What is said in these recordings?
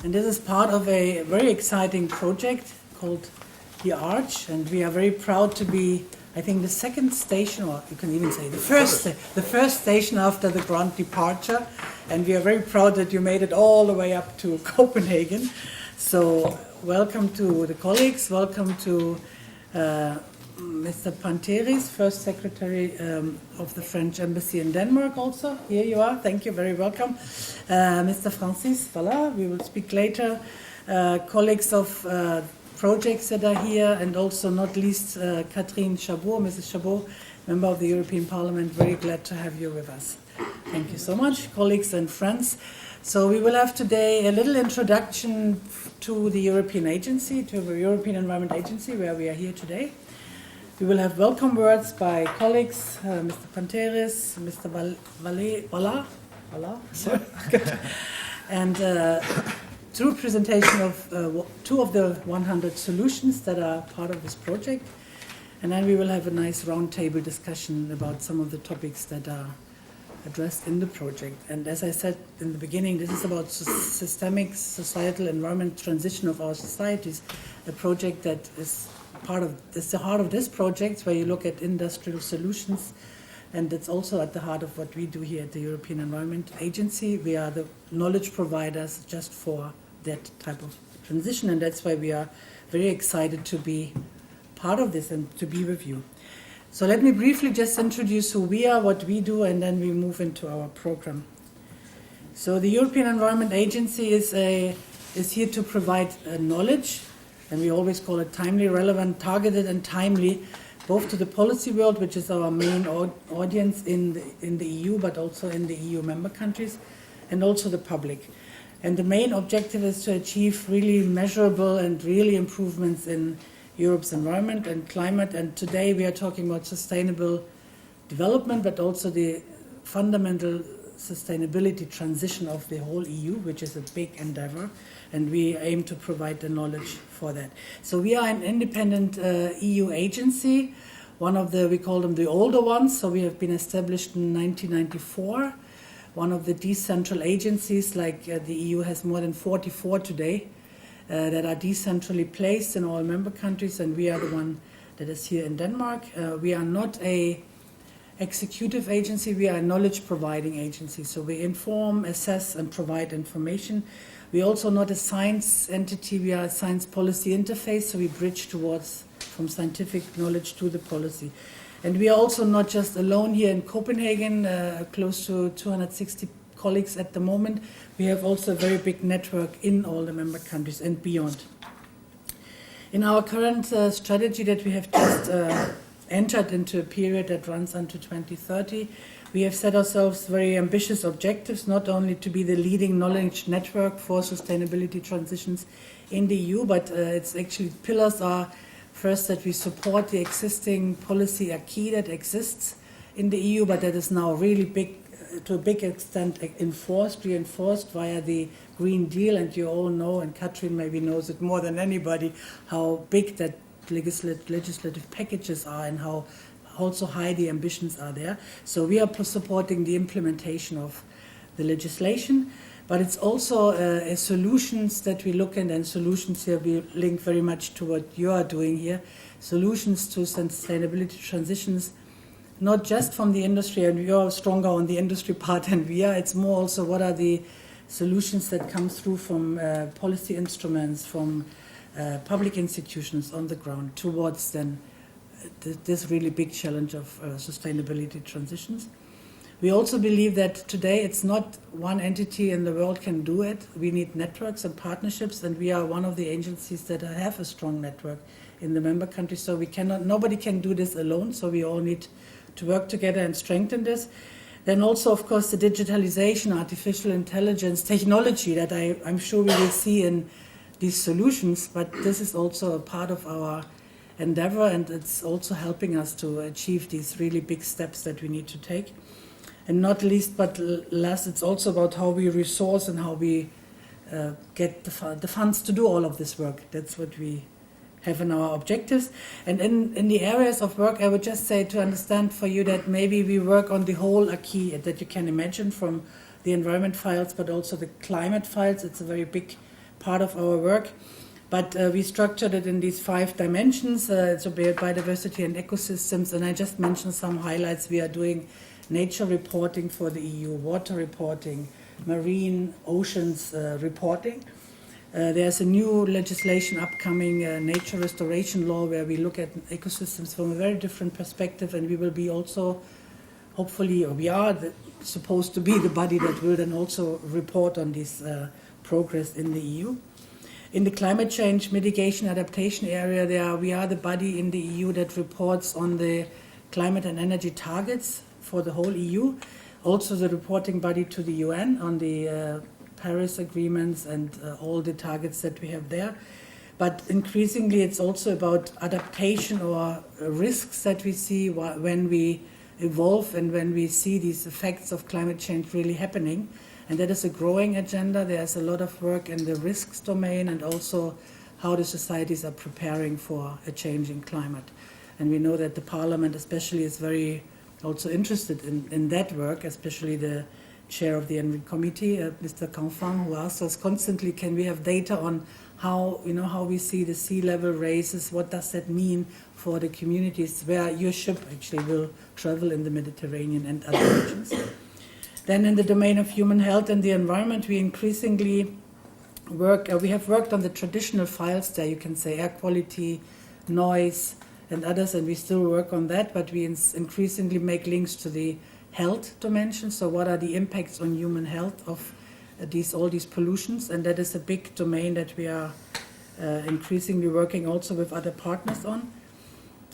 And this is part of a very exciting project called the Arch, and we are very proud to be, I think, the second station, or you can even say the first station after the grand departure. And we are very proud that you made it all the way up to Copenhagen. So welcome to the colleagues, welcome to Mr. Panteris, First Secretary of the French Embassy in Denmark also. Here you are, thank you, very welcome. Mr. Francis Vallat, we will speak later. Colleagues of projects that are here, and also not least Catherine Chabaud, Mrs. Chabaud, member of the European Parliament, very glad to have you with us. Thank you so much, colleagues and friends. So we will have today a little introduction to the European Agency, to the European Environment Agency, where we are here today. We will have welcome words by colleagues, Mr. Panteris, Mr. Vallat, sorry. And through presentation of two of the 100 solutions that are part of this project. And then we will have a nice roundtable discussion about some of the topics that are addressed in the project. And as I said in the beginning, this is about systemic societal environment transition of our societies, a project that is it's the heart of this project, where you look at industrial solutions, and it's also at the heart of what we do here at the European Environment Agency. We are the knowledge providers just for that type of transition, and that's why we are very excited to be part of this and to be with you. So let me briefly just introduce who we are, what we do, and then we move into our program. So the European Environment Agency is here to provide knowledge, and we always call it timely, relevant, targeted, and timely, both to the policy world, which is our main audience in the EU, but also in the EU member countries, and also the public. And the main objective is to achieve really measurable and really improvements in Europe's environment and climate. And today we are talking about sustainable development, but also the fundamental sustainability transition of the whole EU, which is a big endeavor, and we aim to provide the knowledge for that. So we are an independent EU agency, one of we call them the older ones, so we have been established in 1994, one of the decentral agencies, like the EU has more than 44 today, that are decentrally placed in all member countries, and we are the one that is here in Denmark. We are not a executive agency, we are a knowledge providing agency, so we inform, assess and provide information. We're also not a science entity, we are a science policy interface, so we bridge towards from scientific knowledge to the policy. And we are also not just alone here in Copenhagen, close to 260 colleagues at the moment. We have also a very big network in all the member countries and beyond. In our current strategy that we have just entered into a period that runs until 2030, we have set ourselves very ambitious objectives, not only to be the leading knowledge network for sustainability transitions in the EU, but its actually pillars are first that we support the existing policy acquis that exists in the EU, but that is now really big, to a big extent reinforced via the Green Deal, and you all know, and Katrin maybe knows it more than anybody, how big that legislative packages are and how also high the ambitions are there. So we are supporting the implementation of the legislation, but it's also solutions that we look at, and solutions here we link very much to what you are doing here, solutions to sustainability transitions, not just from the industry, and you're stronger on the industry part than we are, it's more also what are the solutions that come through from policy instruments, from public institutions on the ground towards then this really big challenge of sustainability transitions. We also believe that today it's not one entity in the world can do it. We need networks and partnerships, and we are one of the agencies that have a strong network in the member countries. So nobody can do this alone. So we all need to work together and strengthen this. Then also, of course, the digitalization, artificial intelligence, technology that I'm sure we will see in these solutions. But this is also a part of our endeavor, and it's also helping us to achieve these really big steps that we need to take. And not least but last, it's also about how we resource and how we get the funds to do all of this work. That's what we have in our objectives. And in the areas of work, I would just say to understand for you that maybe we work on the whole acquis that you can imagine, from the environment files but also the climate files. It's a very big part of our work. But we structured it in these 5 dimensions, so biodiversity and ecosystems, and I just mentioned some highlights. We are doing nature reporting for the EU, water reporting, marine, oceans reporting. There's a new legislation upcoming, nature restoration law, where we look at ecosystems from a very different perspective, and we will be also, hopefully, or we are supposed to be the body that will then also report on this progress in the EU. In the climate change mitigation adaptation area, we are the body in the EU that reports on the climate and energy targets for the whole EU. Also the reporting body to the UN on the Paris agreements and all the targets that we have there. But increasingly it's also about adaptation or risks that we see when we evolve and when we see these effects of climate change really happening. And that is a growing agenda. There's a lot of work in the risks domain and also how the societies are preparing for a changing climate. And we know that the Parliament especially is very also interested in that work, especially the chair of the Environment Committee, Mr. Canfin, who asks us constantly, can we have data on how we see the sea level raises, what does that mean for the communities where your ship actually will travel in the Mediterranean and other regions. Then in the domain of human health and the environment, we increasingly we have worked on the traditional files there, you can say air quality, noise, and others, and we still work on that, but we increasingly make links to the health dimension. So what are the impacts on human health of all these pollutions? And that is a big domain that we are increasingly working also with other partners on.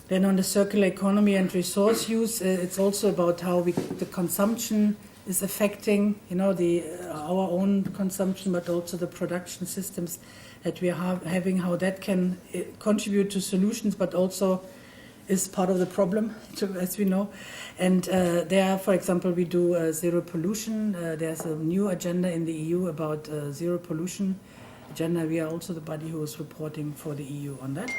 Then on the circular economy and resource use, it's also about how the consumption is affecting, our own consumption, but also the production systems that we are having, how that can contribute to solutions, but also is part of the problem, as we know. And there, for example, we do zero pollution. There's a new agenda in the EU about zero pollution agenda. We are also the body who is reporting for the EU on that.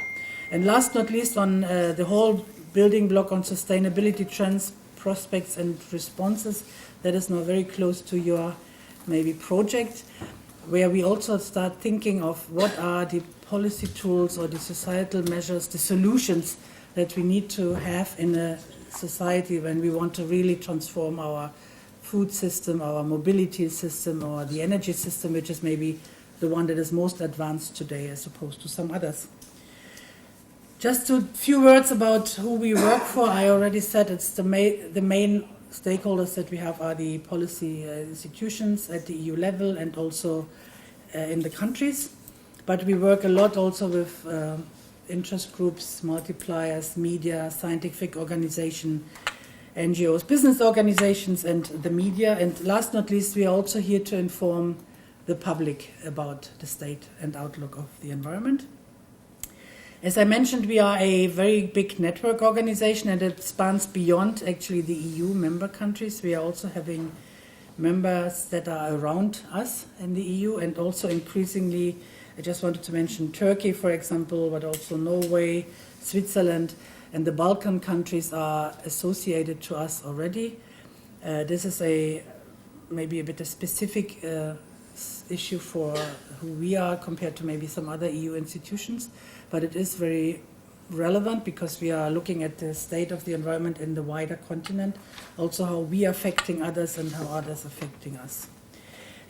And last not least, on the whole building block on sustainability trends, prospects and responses, that is now very close to your maybe project, where we also start thinking of what are the policy tools or the societal measures, the solutions that we need to have in a society when we want to really transform our food system, our mobility system, or the energy system, which is maybe the one that is most advanced today as opposed to some others. Just a few words about who we work for. I already said it's the main stakeholders that we have are the policy institutions at the EU level and also in the countries. But we work a lot also with interest groups, multipliers, media, scientific organization, NGOs, business organizations, and the media. And last not least, we are also here to inform the public about the state and outlook of the environment. As I mentioned, we are a very big network organization, and it spans beyond actually the EU member countries. We are also having members that are around us in the EU, and also increasingly, I just wanted to mention Turkey, for example, but also Norway, Switzerland, and the Balkan countries are associated to us already. This is maybe a bit of specific issue for who we are compared to maybe some other EU institutions, but it is very relevant because we are looking at the state of the environment in the wider continent, also how we are affecting others and how others are affecting us.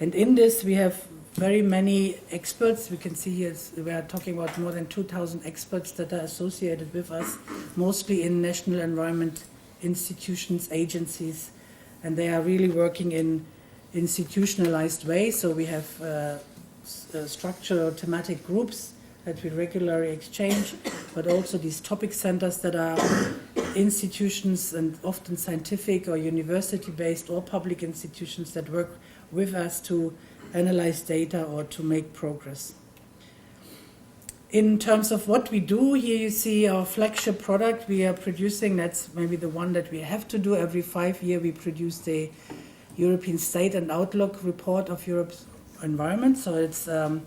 And in this we have very many experts. We can see here we are talking about more than 2,000 experts that are associated with us, mostly in national environment institutions, agencies, and they are really working in institutionalized way. So we have structural thematic groups that we regularly exchange, but also these topic centers that are institutions and often scientific or university-based or public institutions that work with us to analyze data or to make progress. In terms of what we do, here you see our flagship product we are producing. That's maybe the one that we have to do every 5 years. We produce the European State and Outlook report of Europe's environment. So it's a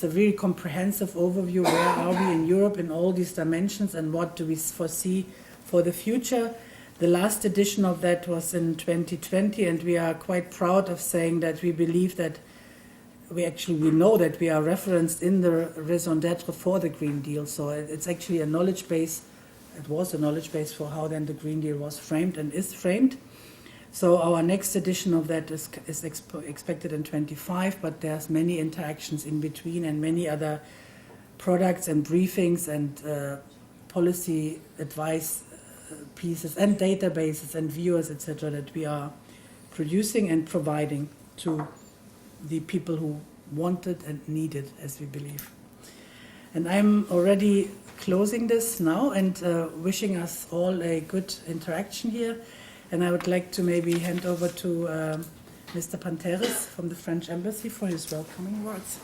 really comprehensive overview. Where are we in Europe in all these dimensions and what do we foresee for the future? The last edition of that was in 2020, and we are quite proud of saying that we believe that we know that we are referenced in the raison d'être for the Green Deal. So it's actually a knowledge base. It was a knowledge base for how then the Green Deal was framed and is framed. So our next edition of that is expected in 25, but there's many interactions in between and many other products and briefings and policy advice pieces and databases and viewers, etc., that we are producing and providing to the people who want it and need it, as we believe. And I'm already closing this now and wishing us all a good interaction here. And I would like to maybe hand over to Mr. Panteris from the French Embassy for his welcoming words.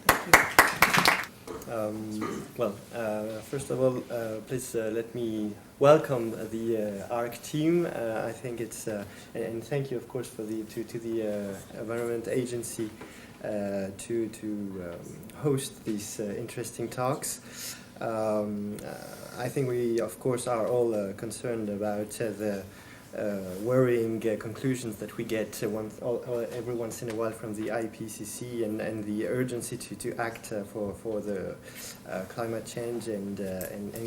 Thank you. First of all, please let me welcome the ARC team. I think it's and thank you, of course, for to the Environment Agency to host these interesting talks. I think we, of course, are all concerned about the worrying conclusions that we get every once in a while from the IPCC and the urgency to act for the climate change and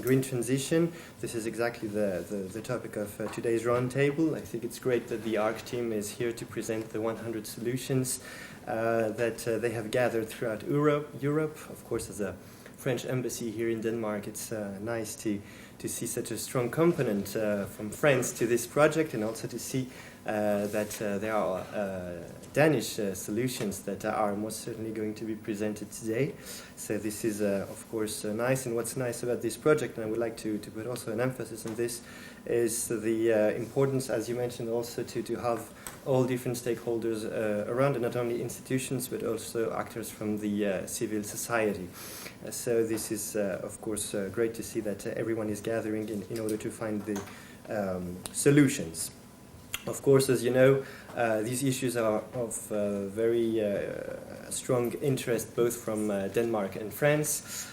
green transition. This is exactly the topic of today's roundtable. I think it's great that the ARC team is here to present the 100 solutions that they have gathered throughout Europe. Of course, as a French embassy here in Denmark, it's nice to see such a strong component from France to this project, and also to see that there are Danish solutions that are most certainly going to be presented today. So this is, of course, nice. And what's nice about this project, and I would like to put also an emphasis on this, is the importance, as you mentioned, also to have all different stakeholders around, and not only institutions, but also actors from the civil society. So this is, of course, great to see that everyone is gathering in order to find the solutions. Of course, as you know, these issues are of very strong interest both from Denmark and France.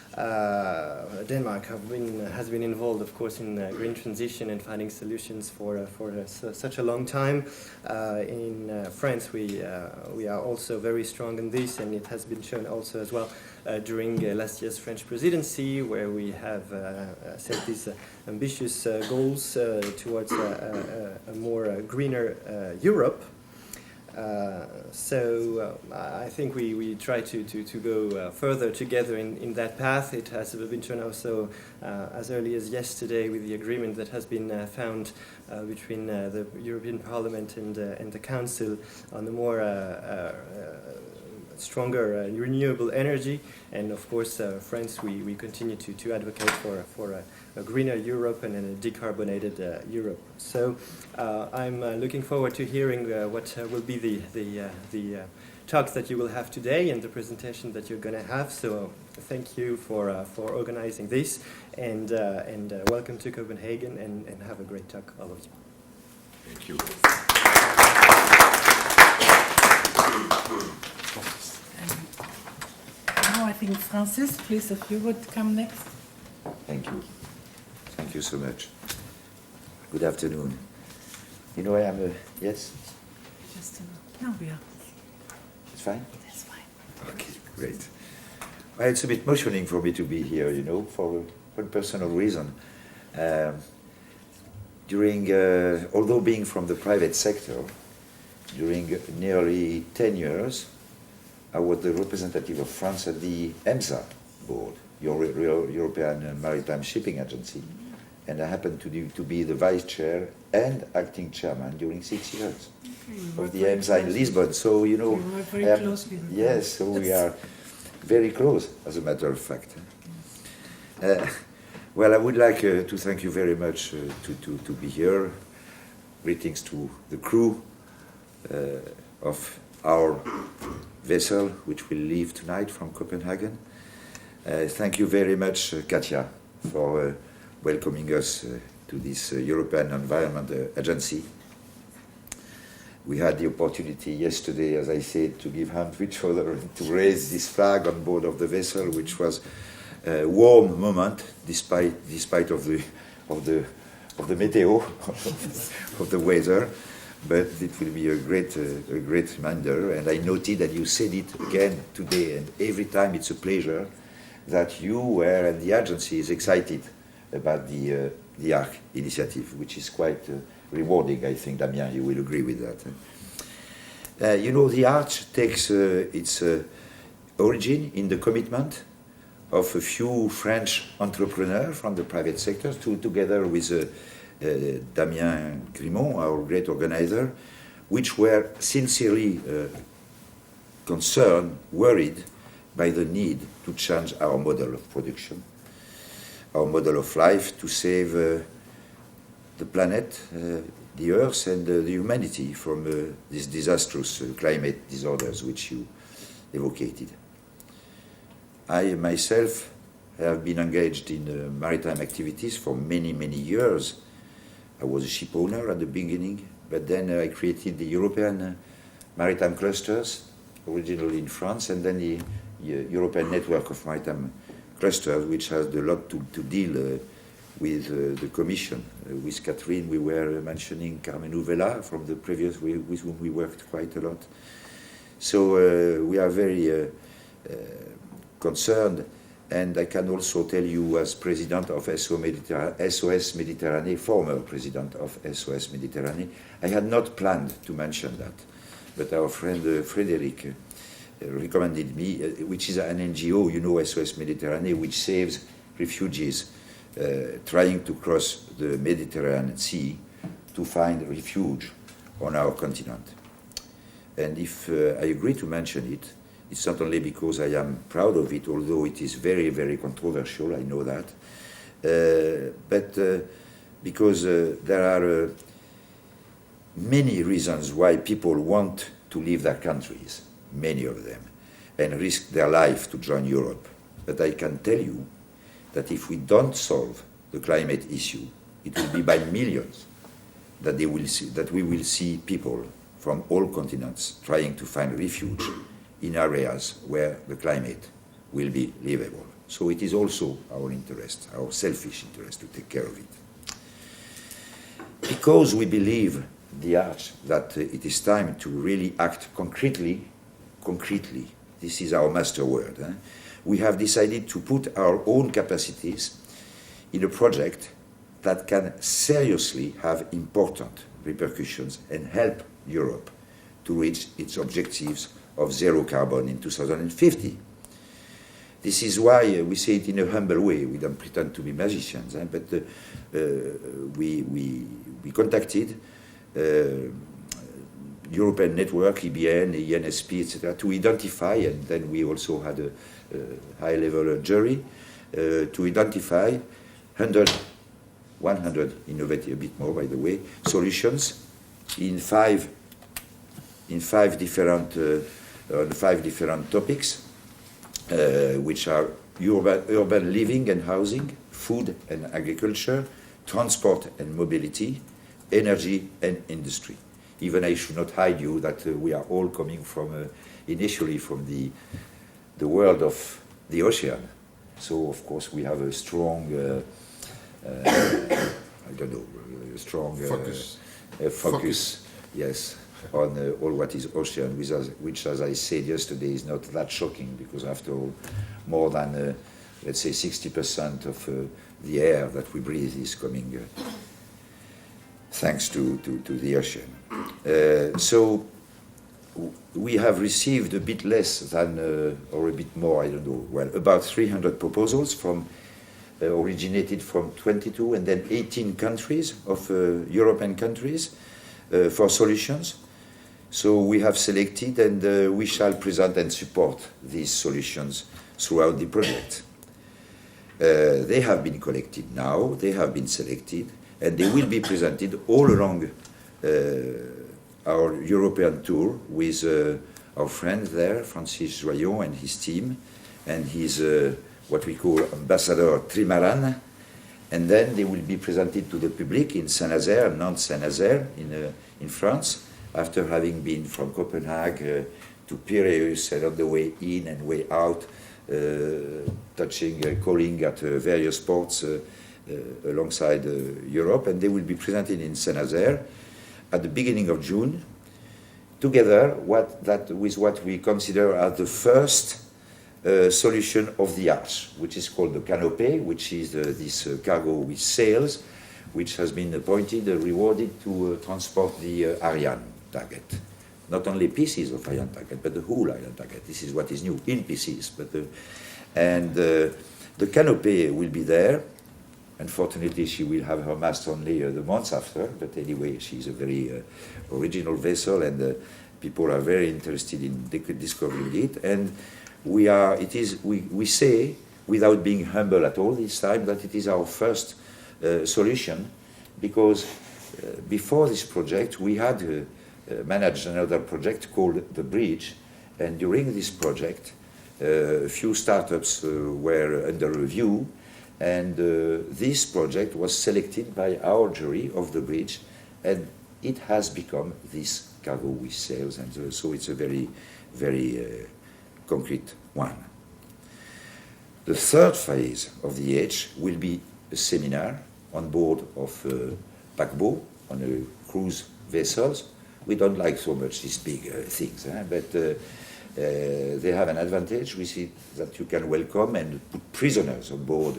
Denmark has been involved, of course, in green transition and finding solutions for such a long time. In France, we are also very strong in this, and it has been shown also as well during last year's French presidency, where we have set these ambitious goals towards a more greener Europe. So I think we try to go further together in that path. It has been shown also as early as yesterday with the agreement that has been found between the European Parliament and the Council on the more stronger renewable energy. And of course, France, we continue to advocate for a greener Europe and a decarbonated Europe. So I'm looking forward to hearing what will be the talks that you will have today and the presentation that you're going to have. So thank you for organizing this, and welcome to Copenhagen, and have a great talk, all of you. Thank you. Now I think Francis, please, if you would come next. Thank you. Thank you so much. Good afternoon. You know, I am yes? Just no, we are. It's fine? That's fine. Okay, great. Well, it's a bit emotional for me to be here, you know, for one personal reason. Although being from the private sector, during nearly 10 years, I was the representative of France at the EMSA board, European Maritime Shipping Agency, and I happened to be the vice chair and acting chairman during 6 years of the EMSA in Lisbon. So, you know, we work very closely. Yes, so we are very close, as a matter of fact. Well, I would like to thank you very much to be here. Greetings to the crew of our vessel, which will leave tonight from Copenhagen. Thank you very much, Katja, for welcoming us to this European Environment Agency. We had the opportunity yesterday, as I said, to give hand to each other and to raise this flag on board of the vessel, which was a warm moment, despite of the meteo, of the weather. but it will be a great reminder. And I noted that you said it again today, and every time it's a pleasure that you were and the agency is excited about the ARC initiative, which is quite rewarding. I think, Damien, you will agree with that. You know, the ARC takes its origin in the commitment of a few French entrepreneurs from the private sector, together with Damien Grimont, our great organizer, which were sincerely concerned, worried by the need to change our model of production, our model of life, to save the planet, the Earth, and the humanity from these disastrous climate disorders which you evocated. I myself have been engaged in maritime activities for many, many years. I was a ship owner at the beginning, but then I created the European maritime clusters, originally in France, and then the European network of maritime clusters, which has a lot to deal with the Commission. With Catherine, we were mentioning Carmen Uvela from the previous, with whom we worked quite a lot. So we are very concerned, and I can also tell you, as president of SOS Mediterranee, former president of SOS Mediterranee, I had not planned to mention that, but our friend Frédéric recommended me, which is an NGO, you know, SOS Mediterranee, which saves refugees trying to cross the Mediterranean Sea to find refuge on our continent. And if I agree to mention it, it's not only because I am proud of it, although it is very, very controversial, I know that, but because there are many reasons why people want to leave their countries, many of them, and risk their life to join Europe. But I can tell you that if we don't solve the climate issue, it will be by millions that we will see people from all continents trying to find refuge in areas where the climate will be livable. So it is also our interest, our selfish interest, to take care of it. Because we believe, the Arch, that it is time to really act concretely, this is our master word, we have decided to put our own capacities in a project that can seriously have important repercussions and help Europe to reach its objectives of zero carbon in 2050. This is why we say it in a humble way. We don't pretend to be magicians, but we contacted European Network, EBN, ENSP, etc., to identify, and then we also had a high-level jury to identify 100 innovative, a bit more by the way, solutions in five different topics, which are urban living and housing, food and agriculture, transport and mobility, energy and industry. Even I should not hide you that we are all coming from, initially from the world of the ocean. So of course we have a strong, focus, yes, on all what is ocean, which, as I said yesterday, is not that shocking, because after all, more than, let's say, 60% of the air that we breathe is coming thanks to the ocean. So we have received a bit less than, or a bit more, I don't know, well, about 300 proposals from originated from 22 and then 18 countries of European countries for solutions. So we have selected, and we shall present and support these solutions throughout the project. They have been collected now, they have been selected, and they will be presented all along our European tour with our friend there, Francis Joyon, and his team, and his what we call Ambassador Trimaran, and then they will be presented to the public in Saint-Nazaire, Nantes-Saint-Nazaire in France, after having been from Copenhagen to Piraeus and on the way in and way out, calling at various ports alongside Europe, and they will be presented in Saint-Nazaire at the beginning of June, together with what we consider as the first solution of the arch, which is called the canopy, which is this cargo with sails, which has been appointed, rewarded to transport the Ariane target. Not only pieces of Ariane target, but the whole Ariane target. This is what is new, in pieces. The canopy will be there. Unfortunately, she will have her mast only the months after, but anyway, she's a very original vessel, and people are very interested in discovering it. And we say, without being humble at all this time, that it is our first solution, because before this project, we had managed another project called The Bridge, and during this project, a few startups were under review, and this project was selected by our jury of The Bridge, and it has become this cargo with sails, and so it's a very, very concrete one. The third phase of the H will be a seminar on board of paquebot, on a cruise vessels. We don't like so much these big things, but they have an advantage. We see that you can welcome and put prisoners on board,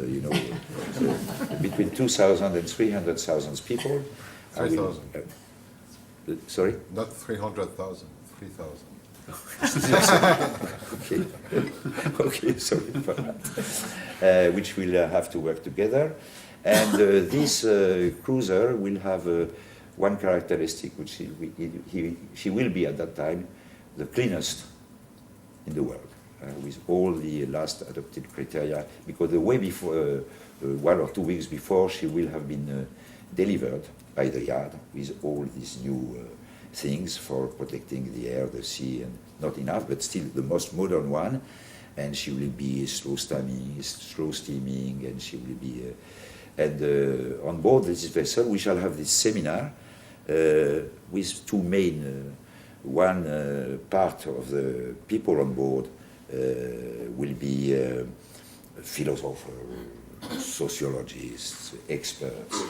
between 2,000 and 300,000 people. 3,000. Sorry? Not 300,000, 3,000. Okay. Okay, sorry for that. Which will have to work together. And this cruiser will have one characteristic, which she will be at that time the cleanest in the world, with all the last adopted criteria, because the way before, 1 or 2 weeks before, she will have been delivered by the yard with all these new things for protecting the air, the sea, and not enough, but still the most modern one. And she will be slow steaming, and she will be. On board this vessel, we shall have this seminar with two main. One part of the people on board will be philosophers, sociologists, experts,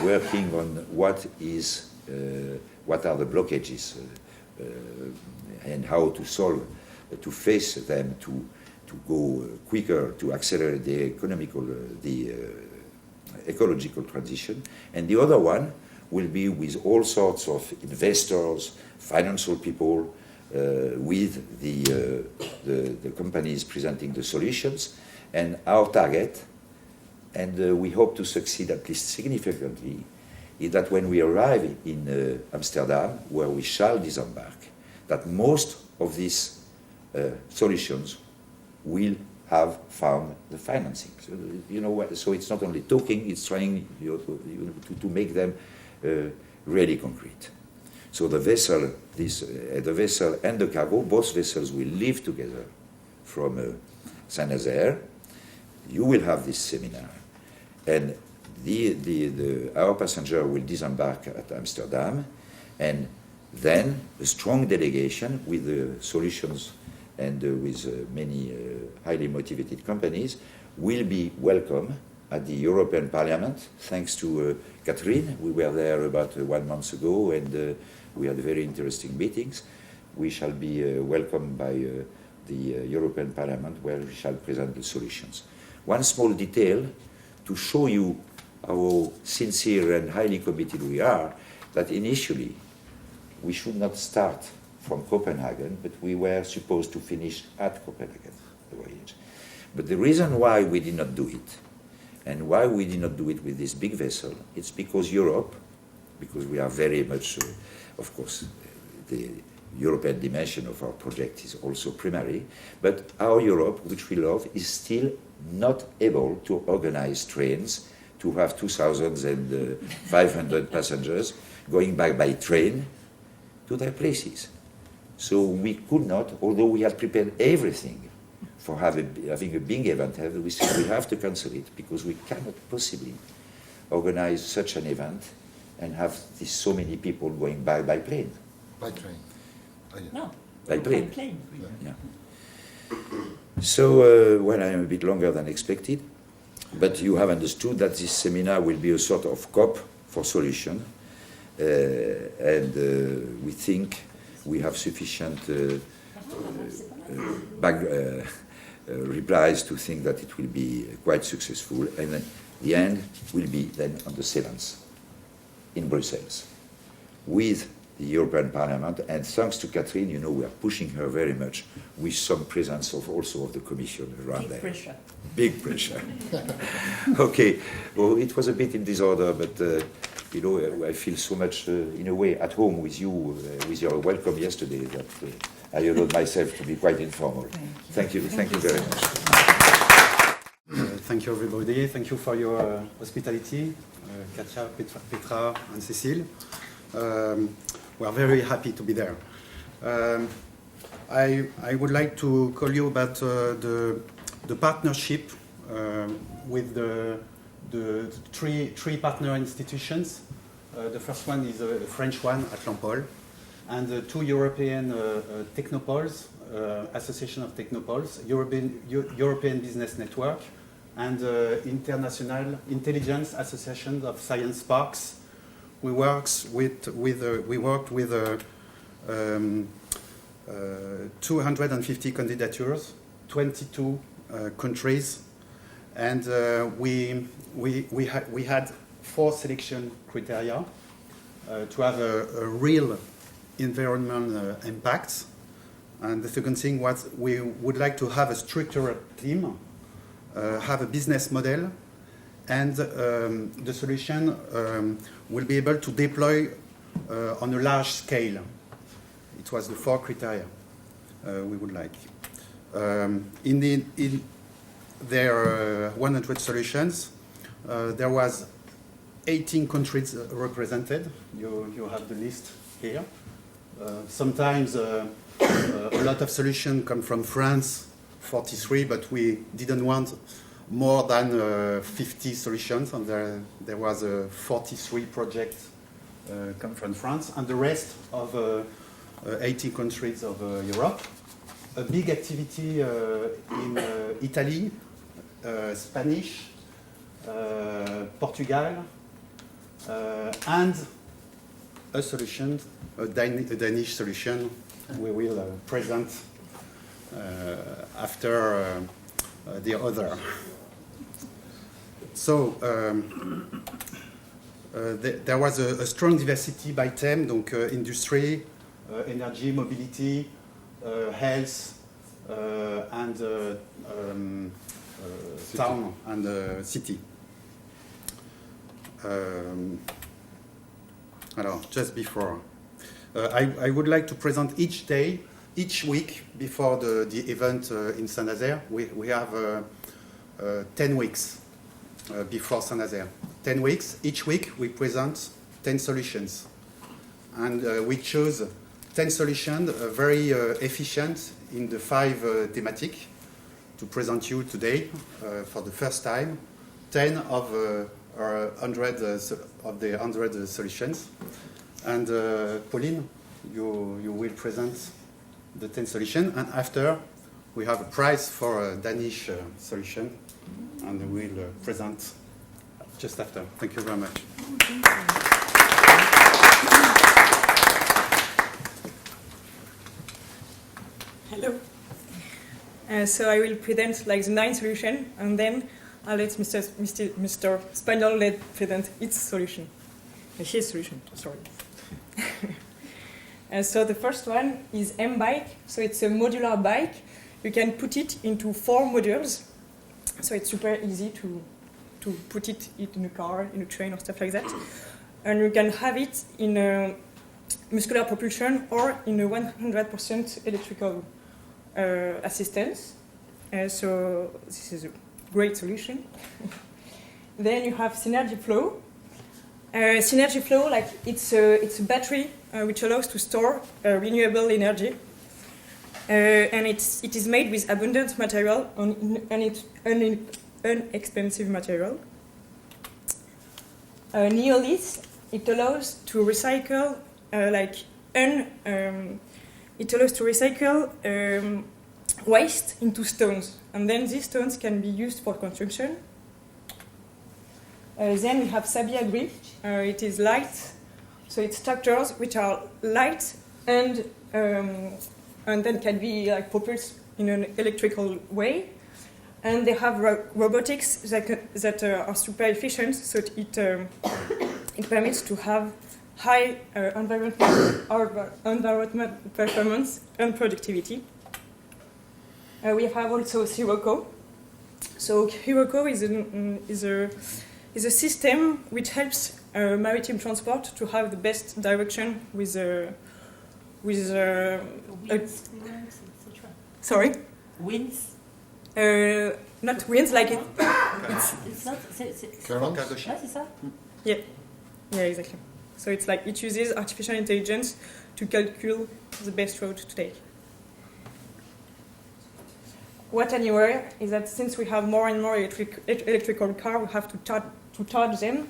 working on what are the blockages and how to solve, to face them, to go quicker, to accelerate the ecological transition. And the other one will be with all sorts of investors, financial people, with the companies presenting the solutions. And our target, and we hope to succeed at least significantly, is that when we arrive in Amsterdam, where we shall disembark, that most of these solutions will have found the financing. So, so it's not only talking, it's trying to make them really concrete. So the vessel, the vessel and the cargo, both vessels will leave together from Saint-Nazaire. You will have this seminar, and our passenger will disembark at Amsterdam, and then a strong delegation with the solutions and with many highly motivated companies will be welcome at the European Parliament, thanks to Catherine. We were there about 1 month ago, and we had very interesting meetings. We shall be welcomed by the European Parliament, where we shall present the solutions. One small detail to show you how sincere and highly committed we are, that initially we should not start from Copenhagen, but we were supposed to finish at Copenhagen, the voyage. But the reason why we did not do it, and why we did not do it with this big vessel, it's because Europe, because we are very much, of course, the European dimension of our project is also primary, but our Europe, which we love, is still not able to organize trains to have 2,500 passengers going back by train to their places. So we could not, although we had prepared everything for having a big event, we said we have to cancel it because we cannot possibly organize such an event and have so many people going by plane. By train. Oh, yeah. No. By plane. By plane. Yeah. So, well, I am a bit longer than expected, but you have understood that this seminar will be a sort of COP for solution, and we think we have sufficient replies to think that it will be quite successful, and then the end will be then on the 7th in Brussels with the European Parliament, and thanks to Catherine, you know, we are pushing her very much with some presence of also of the Commission around there. Big pressure. Big pressure. Okay, well, it was a bit in disorder, but you know, I feel so much in a way at home with you, with your welcome yesterday, that I allowed myself to be quite informal. Thank you very much. Thank you, everybody. Thank you for your hospitality, Katja, Petra, and Cécile. We are very happy to be there. I would like to call you about the partnership with the three partner institutions. The first one is a French one at Lampol, and the two European technopoles, Association of Technopoles, European Business Network, and International Intelligence Association of Science Parks. We worked with 250 candidatures, 22 countries, and we had 4 selection criteria to have a real environmental impact. And the second thing was we would like to have a structured team, have a business model, and the solution will be able to deploy on a large scale. It was the 4 criteria we would like. In their 100 solutions, there was 18 countries represented. You have the list here. Sometimes a lot of solutions come from France, 43, but we didn't want more than 50 solutions, and there was 43 projects come from France, and the rest of 80 countries of Europe. A big activity in Italy, Spanish, Portugal, and a solution, a Danish solution, we will present after the other. So there was a strong diversity by theme, donc industry, energy, mobility, health, and town and city. Just before, I would like to present each day, each week before the event in Saint-Nazaire. We have 10 weeks before Saint-Nazaire. 10 weeks. Each week we present 10 solutions. And we chose 10 solutions, very efficient in the 5 thematic to present you today for the first time. 10 of our 100 of the 100 solutions. And Pauline, you will present the 10 solutions, and after we have a prize for a Danish solution, and we'll present just after. Thank you very much. Hello. So I will present like the 9 solution, and then I'll let Mr. Spaniol present its solution. His solution, sorry. So the first one is M-Bike. So it's a modular bike. You can put it into 4 modules. So it's super easy to put it in a car, in a train, or stuff like that. And you can have it in a muscular propulsion or in a 100% electrical assistance. So this is a great solution. Then you have Synergy Flow. Synergy Flow, like it's a battery which allows to store renewable energy, and it is made with abundant material and it's inexpensive material. Neolith, it allows to recycle waste into stones, and then these stones can be used for construction. Then we have Sabi Agri. It is light, So it's tractors which are light and then can be like propelled in an electrical way. And they have robotics that are super efficient, so it permits to have high environmental performance and productivity. We have also Sirocco. So Sirocco is a system which helps maritime transport to have the best direction with Winds, sorry? Winds? Not winds, like it. It's not. Currents? Ouais, c'est ça. Yeah, exactly. So it's like it uses artificial intelligence to calculate the best route to take. What anywhere is that since we have more and more electrical cars, we have to charge them,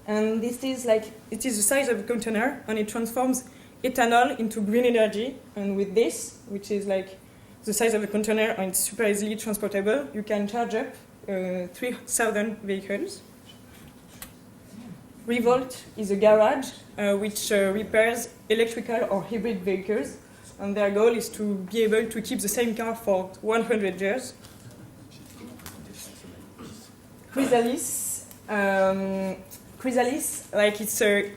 and this is like it is the size of a container, and it transforms ethanol into green energy. And with this, which is like the size of a container and it's super easily transportable, you can charge up 3,000 vehicles. Revolt is a garage which repairs electrical or hybrid vehicles, and their goal is to be able to keep the same car for 100 years. Chrysalis, like it's a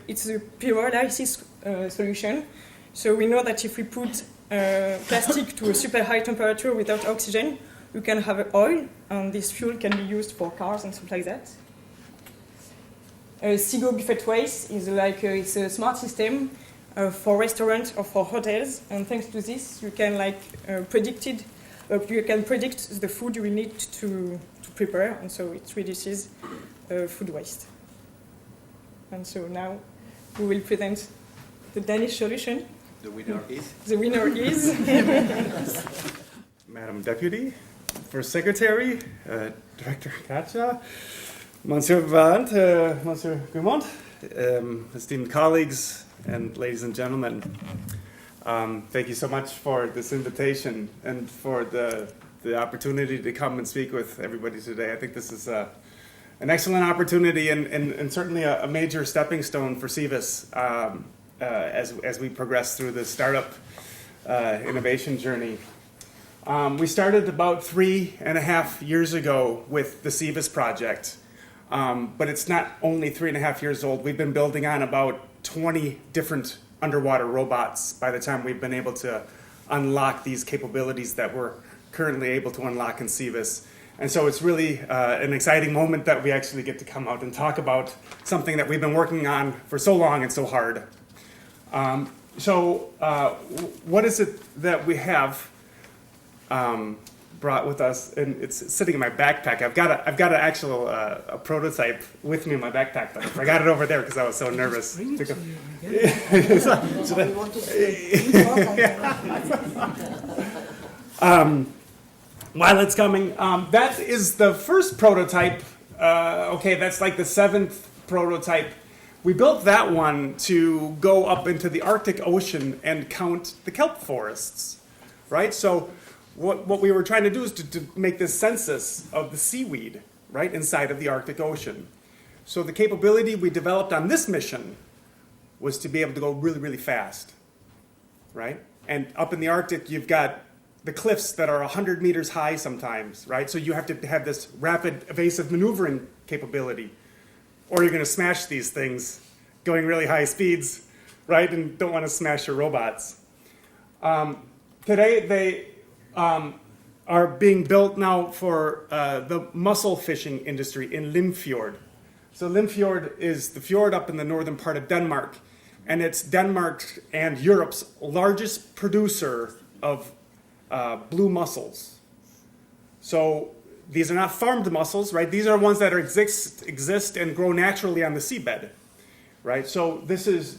pyrolysis solution. So we know that if we put plastic to a super high temperature without oxygen, you can have oil, and this fuel can be used for cars and stuff like that. Seago Buffet Waste is like it's a smart system for restaurants or for hotels, and thanks to this, you can predict the food you will need to prepare, and so it reduces food waste. And so now we will present the Danish solution. The winner is? The winner is Madam Deputy, First Secretary, Director Katja, Monsieur Vallat, Monsieur Grimont, esteemed colleagues, and ladies and gentlemen. Thank you so much for this invitation and for the opportunity to come and speak with everybody today. I think this is an excellent opportunity and certainly a major stepping stone for CIVIS as we progress through the startup innovation journey. We started about 3.5 years ago with the CIVIS project, but it's not only 3.5 years old. We've been building on about 20 different underwater robots by the time we've been able to unlock these capabilities that we're currently able to unlock in CIVIS. And so it's really an exciting moment that we actually get to come out and talk about something that we've been working on for so long and so hard. What is it that we have brought with us? And it's sitting in my backpack. I've got an actual a prototype with me in my backpack, but I forgot it over there because I was so nervous. Bring it to you again. While it's coming, that is the first prototype. That's like the 7th prototype. We built that one to go up into the Arctic Ocean and count the kelp forests, right? So what we were trying to do is to make this census of the seaweed, right, inside of the Arctic Ocean. So the capability we developed on this mission was to be able to go really, really fast, right? And up in the Arctic, you've got the cliffs that are 100 meters high sometimes, right? So you have to have this rapid evasive maneuvering capability, or you're going to smash these things going really high speeds, right? And don't want to smash your robots. Today, they are being built now for the mussel fishing industry in Limfjord. So Limfjord is the fjord up in the northern part of Denmark, and it's Denmark and Europe's largest producer of blue mussels. So these are not farmed mussels, right? These are ones that exist and grow naturally on the seabed, right? So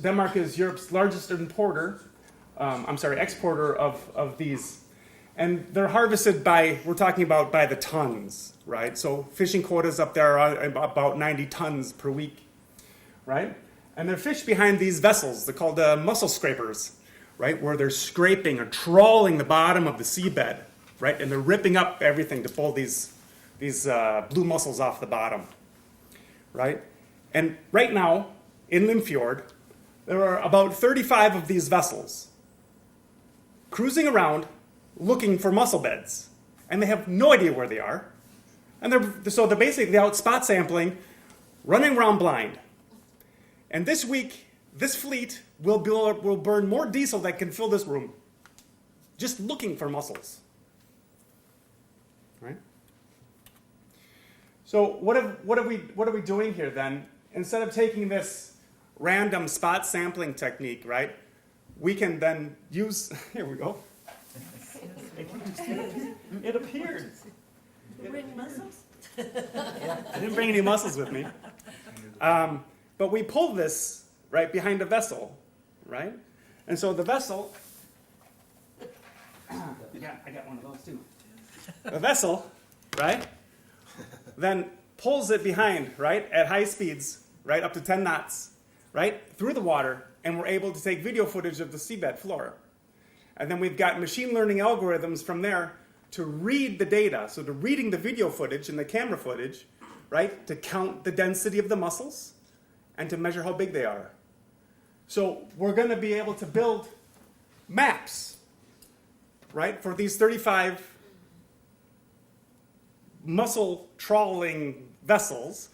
Denmark is Europe's largest exporter of these. And they're harvested we're talking about by the tons, right? So fishing quotas up there are about 90 tons per week, right? And they're fished behind these vessels. They're called mussel scrapers, right? Where they're scraping or trawling the bottom of the seabed, right? And they're ripping up everything to pull these blue mussels off the bottom, right? And right now, in Limfjord, there are about 35 of these vessels cruising around looking for mussel beds. And they have no idea where they are. And they're basically out spot sampling, running around blind. And this week, this fleet will burn more diesel that can fill this room, just looking for mussels. Right? So what are we doing here then? Instead of taking this random spot sampling technique, right? We can then use. Here we go. It appeared. You bring mussels? I didn't bring any mussels with me. But we pull this right behind a vessel, right? And so the vessel. Yeah, I got one of those too. The vessel, right? Then pulls it behind, right, at high speeds, right, up to 10 knots, right, through the water, and we're able to take video footage of the seabed floor. And then we've got machine learning algorithms from there to read the data. So to reading the video footage and the camera footage, right, to count the density of the mussels and to measure how big they are. So we're going to be able to build maps, right, for these 35 mussel trawling vessels.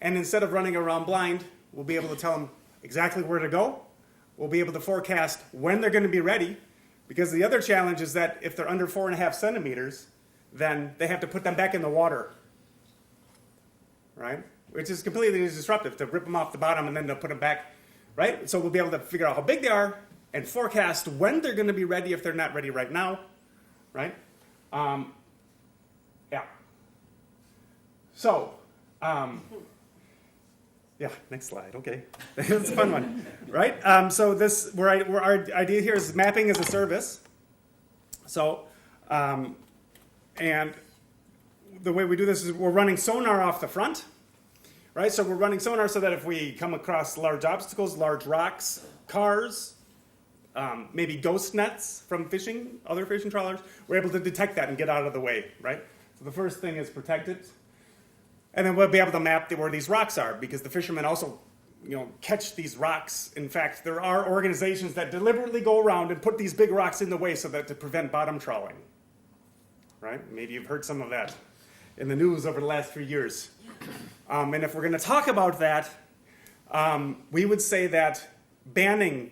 And instead of running around blind, we'll be able to tell them exactly where to go. We'll be able to forecast when they're going to be ready. Because the other challenge is that if they're under 4.5 centimeters, then they have to put them back in the water, right? Which is completely disruptive to rip them off the bottom and then to put them back, right? So we'll be able to figure out how big they are and forecast when they're going to be ready if they're not ready right now, right? Yeah. So, yeah, next slide. Okay, it's a fun one, right? So our idea here is mapping as a service. So, and the way we do this is we're running sonar off the front, right? So we're running sonar so that if we come across large obstacles, large rocks, cars, maybe ghost nets from fishing, other fishing trawlers, we're able to detect that and get out of the way, right? So the first thing is protect it. And then we'll be able to map where these rocks are, because the fishermen also, catch these rocks. In fact, there are organizations that deliberately go around and put these big rocks in the way so that to prevent bottom trawling. Right? Maybe you've heard some of that in the news over the last few years. And if we're going to talk about that, we would say that banning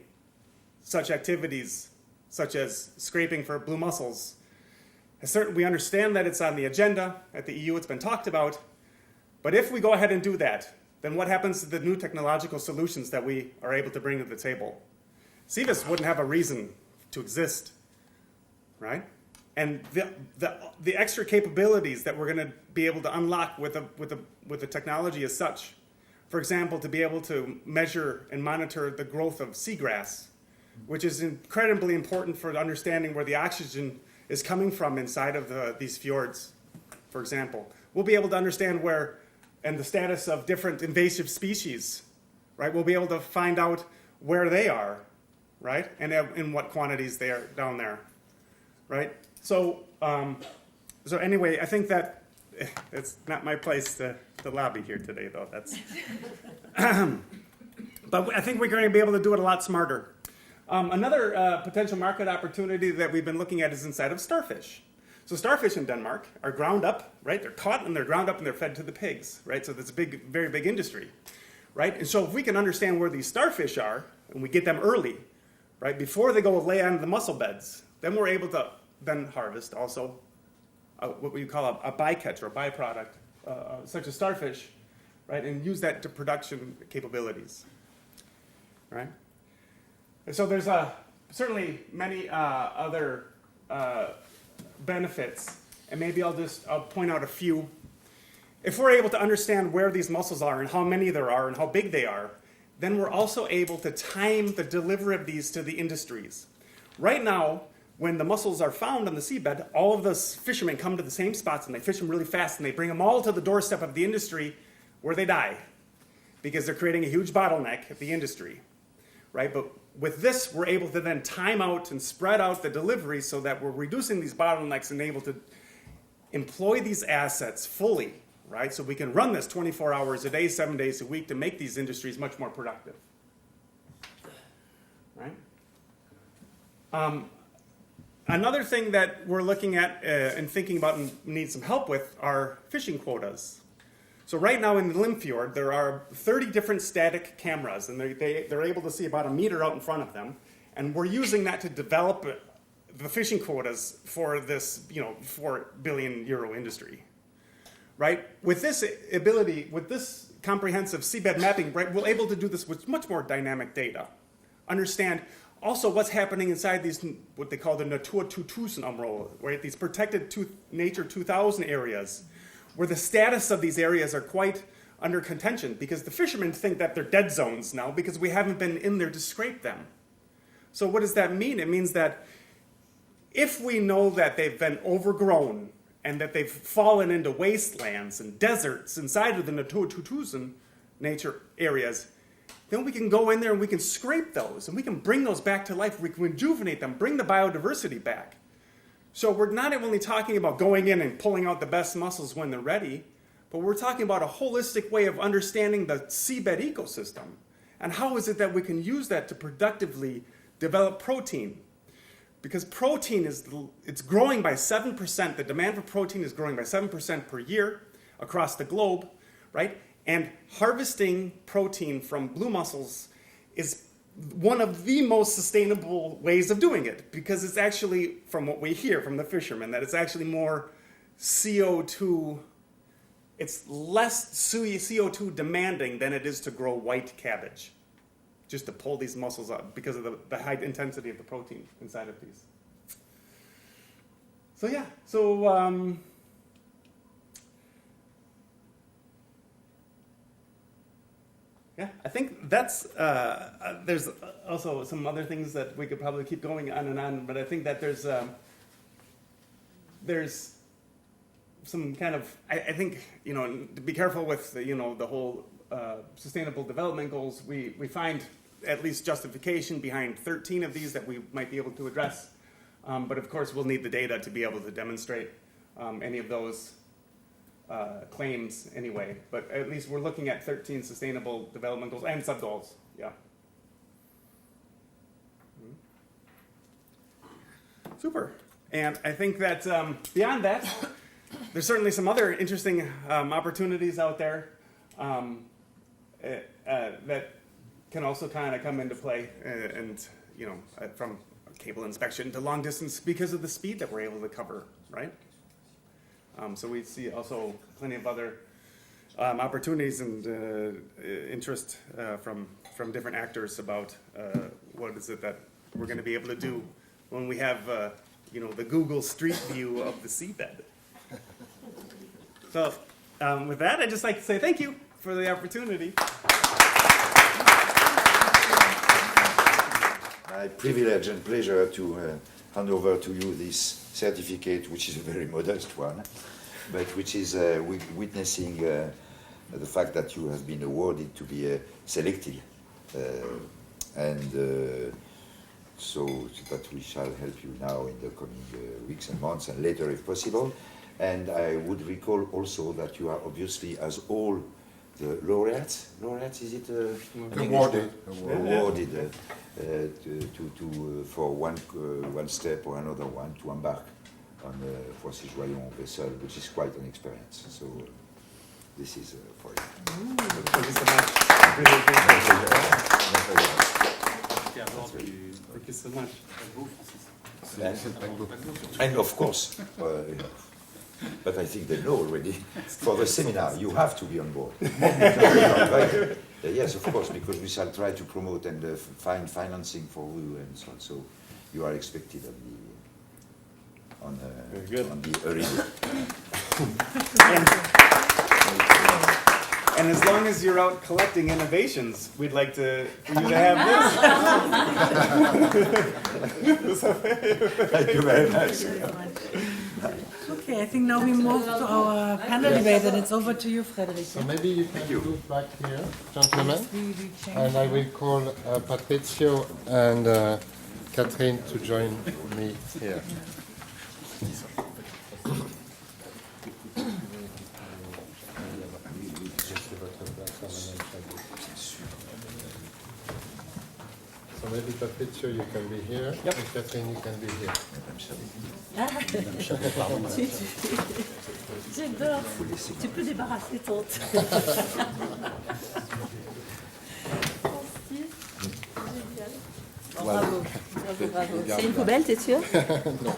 such activities, such as scraping for blue mussels, we understand that it's on the agenda at the EU. It's been talked about. But if we go ahead and do that, then what happens to the new technological solutions that we are able to bring to the table? CVIS wouldn't have a reason to exist, right? And the extra capabilities that we're going to be able to unlock with the technology is such. For example, to be able to measure and monitor the growth of seagrass, which is incredibly important for understanding where the oxygen is coming from inside of these fjords, for example. We'll be able to understand where and the status of different invasive species, right? We'll be able to find out where they are, right? And in what quantities they are down there, right? So anyway, I think that it's not my place to lobby here today, though. That's, but I think we're going to be able to do it a lot smarter. Another potential market opportunity that we've been looking at is inside of starfish. So starfish in Denmark are ground up, right? They're caught and they're ground up and they're fed to the pigs, right? So that's a big, very big industry, right? And so if we can understand where these starfish are and we get them early, right, before they go lay on the mussel beds, then we're able to then harvest also what we call a bycatch or a byproduct, such as starfish, right, and use that to production capabilities, right? And so there's certainly many other benefits, and maybe I'll point out a few. If we're able to understand where these mussels are and how many there are and how big they are, then we're also able to time the delivery of these to the industries. Right now, when the mussels are found on the seabed, all of the fishermen come to the same spots and they fish them really fast and they bring them all to the doorstep of the industry where they die because they're creating a huge bottleneck at the industry, right? But with this, we're able to then time out and spread out the delivery so that we're reducing these bottlenecks and able to employ these assets fully, right? So we can run this 24 hours a day, 7 days a week to make these industries much more productive. right? Another thing that we're looking at and thinking about and need some help with are fishing quotas. So right now in the Limfjord, there are 30 different static cameras, and they're able to see about a meter out in front of them. And we're using that to develop the fishing quotas for this, 4 billion euro industry, right? With this ability, with this comprehensive seabed mapping, right, we're able to do this with much more dynamic data. Understand also what's happening inside these, what they call the Natur 2000 umråder, right? These protected Nature 2000 areas, where the status of these areas are quite under contention because the fishermen think that they're dead zones now because we haven't been in there to scrape them. So what does that mean? It means that if we know that they've been overgrown and that they've fallen into wastelands and deserts inside of the Natur 2000 nature areas, then we can go in there and we can scrape those and we can bring those back to life. We can rejuvenate them, bring the biodiversity back. So we're not only talking about going in and pulling out the best mussels when they're ready, but we're talking about a holistic way of understanding the seabed ecosystem. And how is it that we can use that to productively develop protein? Because protein it's growing by 7%. The demand for protein is growing by 7% per year across the globe, right? And harvesting protein from blue mussels is one of the most sustainable ways of doing it, because it's actually, from what we hear from the fishermen, that it's actually more CO2, it's less CO2 demanding than it is to grow white cabbage, just to pull these mussels up because of the high intensity of the protein inside of these. So yeah, yeah, I think that's, there's also some other things that we could probably keep going on and on, but I think that there's some kind of, I think, to be careful with, the whole sustainable development goals. We find at least justification behind 13 of these that we might be able to address, but of course we'll need the data to be able to demonstrate any of those claims anyway, but at least we're looking at 13 sustainable development goals and sub-goals, yeah. Super. And I think that beyond that, there's certainly some other interesting opportunities out there that can also kind of come into play, and from cable inspection to long distance because of the speed that we're able to cover, right? So we see also plenty of other opportunities and interest from different actors about what is it that we're going to be able to do when we have the Google Street View of the seabed. So with that, I'd just like to say thank you for the opportunity. My privilege and pleasure to hand over to you this certificate, which is a very modest one, but which is witnessing the fact that you have been awarded to be selected, and so that we shall help you now in the coming weeks and months, and later if possible. And I would recall also that you are obviously, as all the laureates, is it? Awarded. For one step or another one to embark on the Francis Joyon vessel, which is quite an experience. So this is for you. Thank you so much. Really Thank you so much. And of course, but I think they know already, for the seminar, you have to be on board. Yes, of course, because we shall try to promote and find financing for you and so on. So you are expected on the arena. And as long as you're out collecting innovations, we'd like for you to have this. Thank you very much. Okay, I think now we move to our panel debate, and it's over to you, Frederic. So maybe you can go back here, gentlemen, and I will call Patrizio and Catherine to join me here. So maybe Patrizio, you can be here, Yep. and Catherine, you can be here. J'adore. Tu peux débarrasser ton thé. Génial. Oh, Voilà. bravo, bravo, bravo. Regarde C'est une là. poubelle, t'es sûr? No.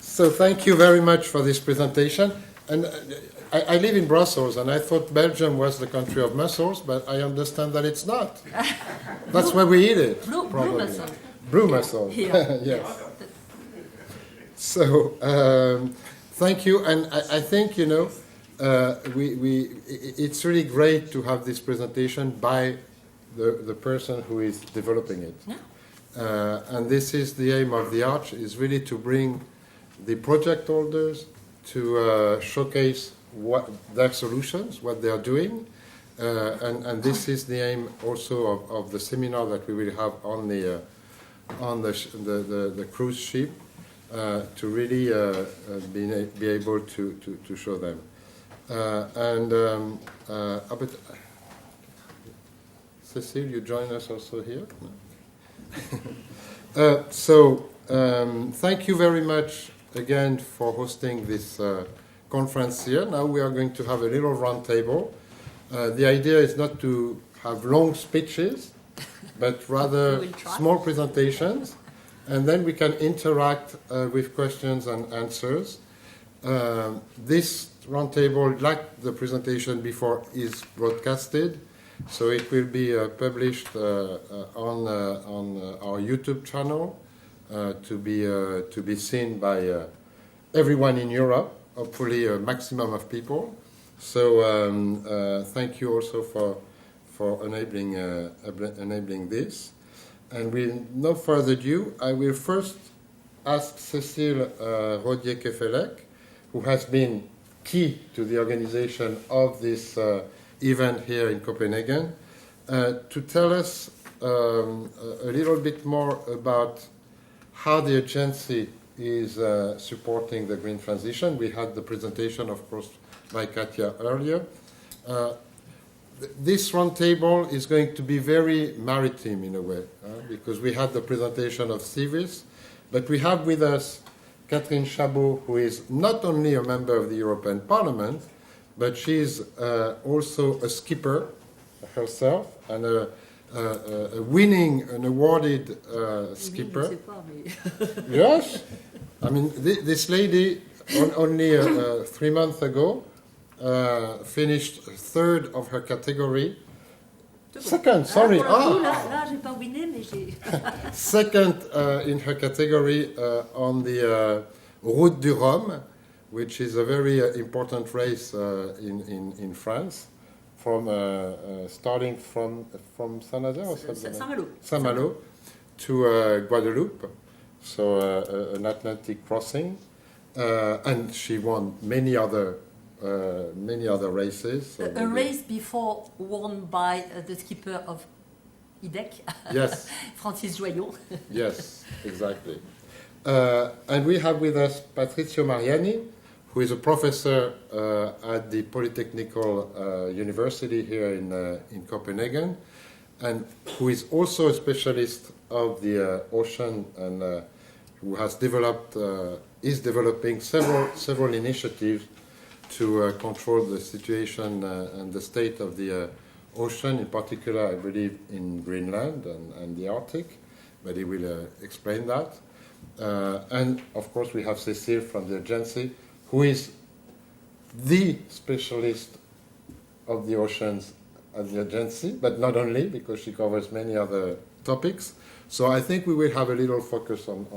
So thank you very much for this presentation. And I live in Brussels, and I thought Belgium was the country of mussels, but I understand that it's not. That's where we eat it. Blue probably. mussel. Blue mussel. Here. Yes. So thank you, and I think it's really great to have this presentation by the person who is developing it. Yeah. And this is the aim of the Arch, is really to bring the project holders to showcase their solutions, what they are doing, and this is the aim also of the seminar that we will have on the cruise ship, to really be able to show them. But Cécile, you join us also here. No? Thank you very much again for hosting this conference here. Now we are going to have a little round table. The idea is not to have long speeches, but rather We will try. small presentations, and then we can interact with questions and answers. This round table, like the presentation before, is broadcasted, so it will be published on our YouTube channel to be seen by everyone in Europe, hopefully a maximum of people. So thank you also for enabling this. And with no further ado, I will first ask Cécile Roddier-Quefelec, who has been key to the organization of this event here in Copenhagen, to tell us a little bit more about how the agency is supporting the green transition. We had the presentation, of course, by Katja earlier. This roundtable is going to be very maritime in a way, because we had the presentation of Civis, but we have with us Catherine Chabaud, who is not only a member of the European Parliament, but she's also a skipper herself, and a winning, an awarded skipper. Yes, I mean this lady only 3 months ago finished third of her category. Second, sorry. Là, j'ai pas winné, mais j'ai. Second in her category on the Route du Rhum, which is a very important race in France, from starting from Saint-Nazaire or Saint-Malo to Guadeloupe, so an Atlantic crossing, and she won many other races. So A race before won by the skipper of IDEC, yes, Francis Joyot. yes, exactly. And we have with us Patrizio Mariani, who is a professor at the Polytechnical University here in Copenhagen, and who is also a specialist of the ocean, and who has is developing several initiatives to control the situation and the state of the ocean, in particular, I believe, in Greenland and the Arctic, but he will explain that. And, of course, we have Cécile from the agency, who is the specialist of the oceans at the agency, but not only, because she covers many other topics. So I think we will have a little focus on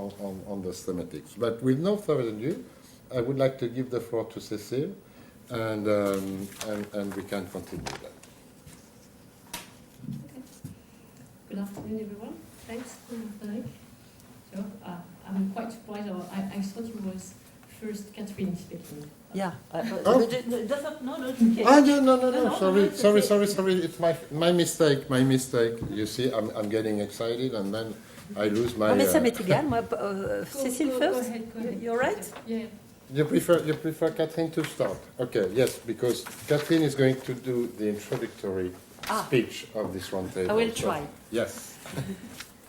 the thematics. But with no further ado, I would like to give the floor to Cécile, and we can continue then. Good afternoon, everyone. Thanks. So, I'm quite surprised. I thought it was first Catherine speaking. Yeah. Oh. No. Sorry. It's my mistake. You see, I'm getting excited, and then I lose my. Non, mais ça m'est égal. Moi, Cécile first. Go ahead. You're right. Yeah. You prefer Catherine to start? Okay, yes, because Catherine is going to do the introductory speech of this roundtable. I will try. Yes.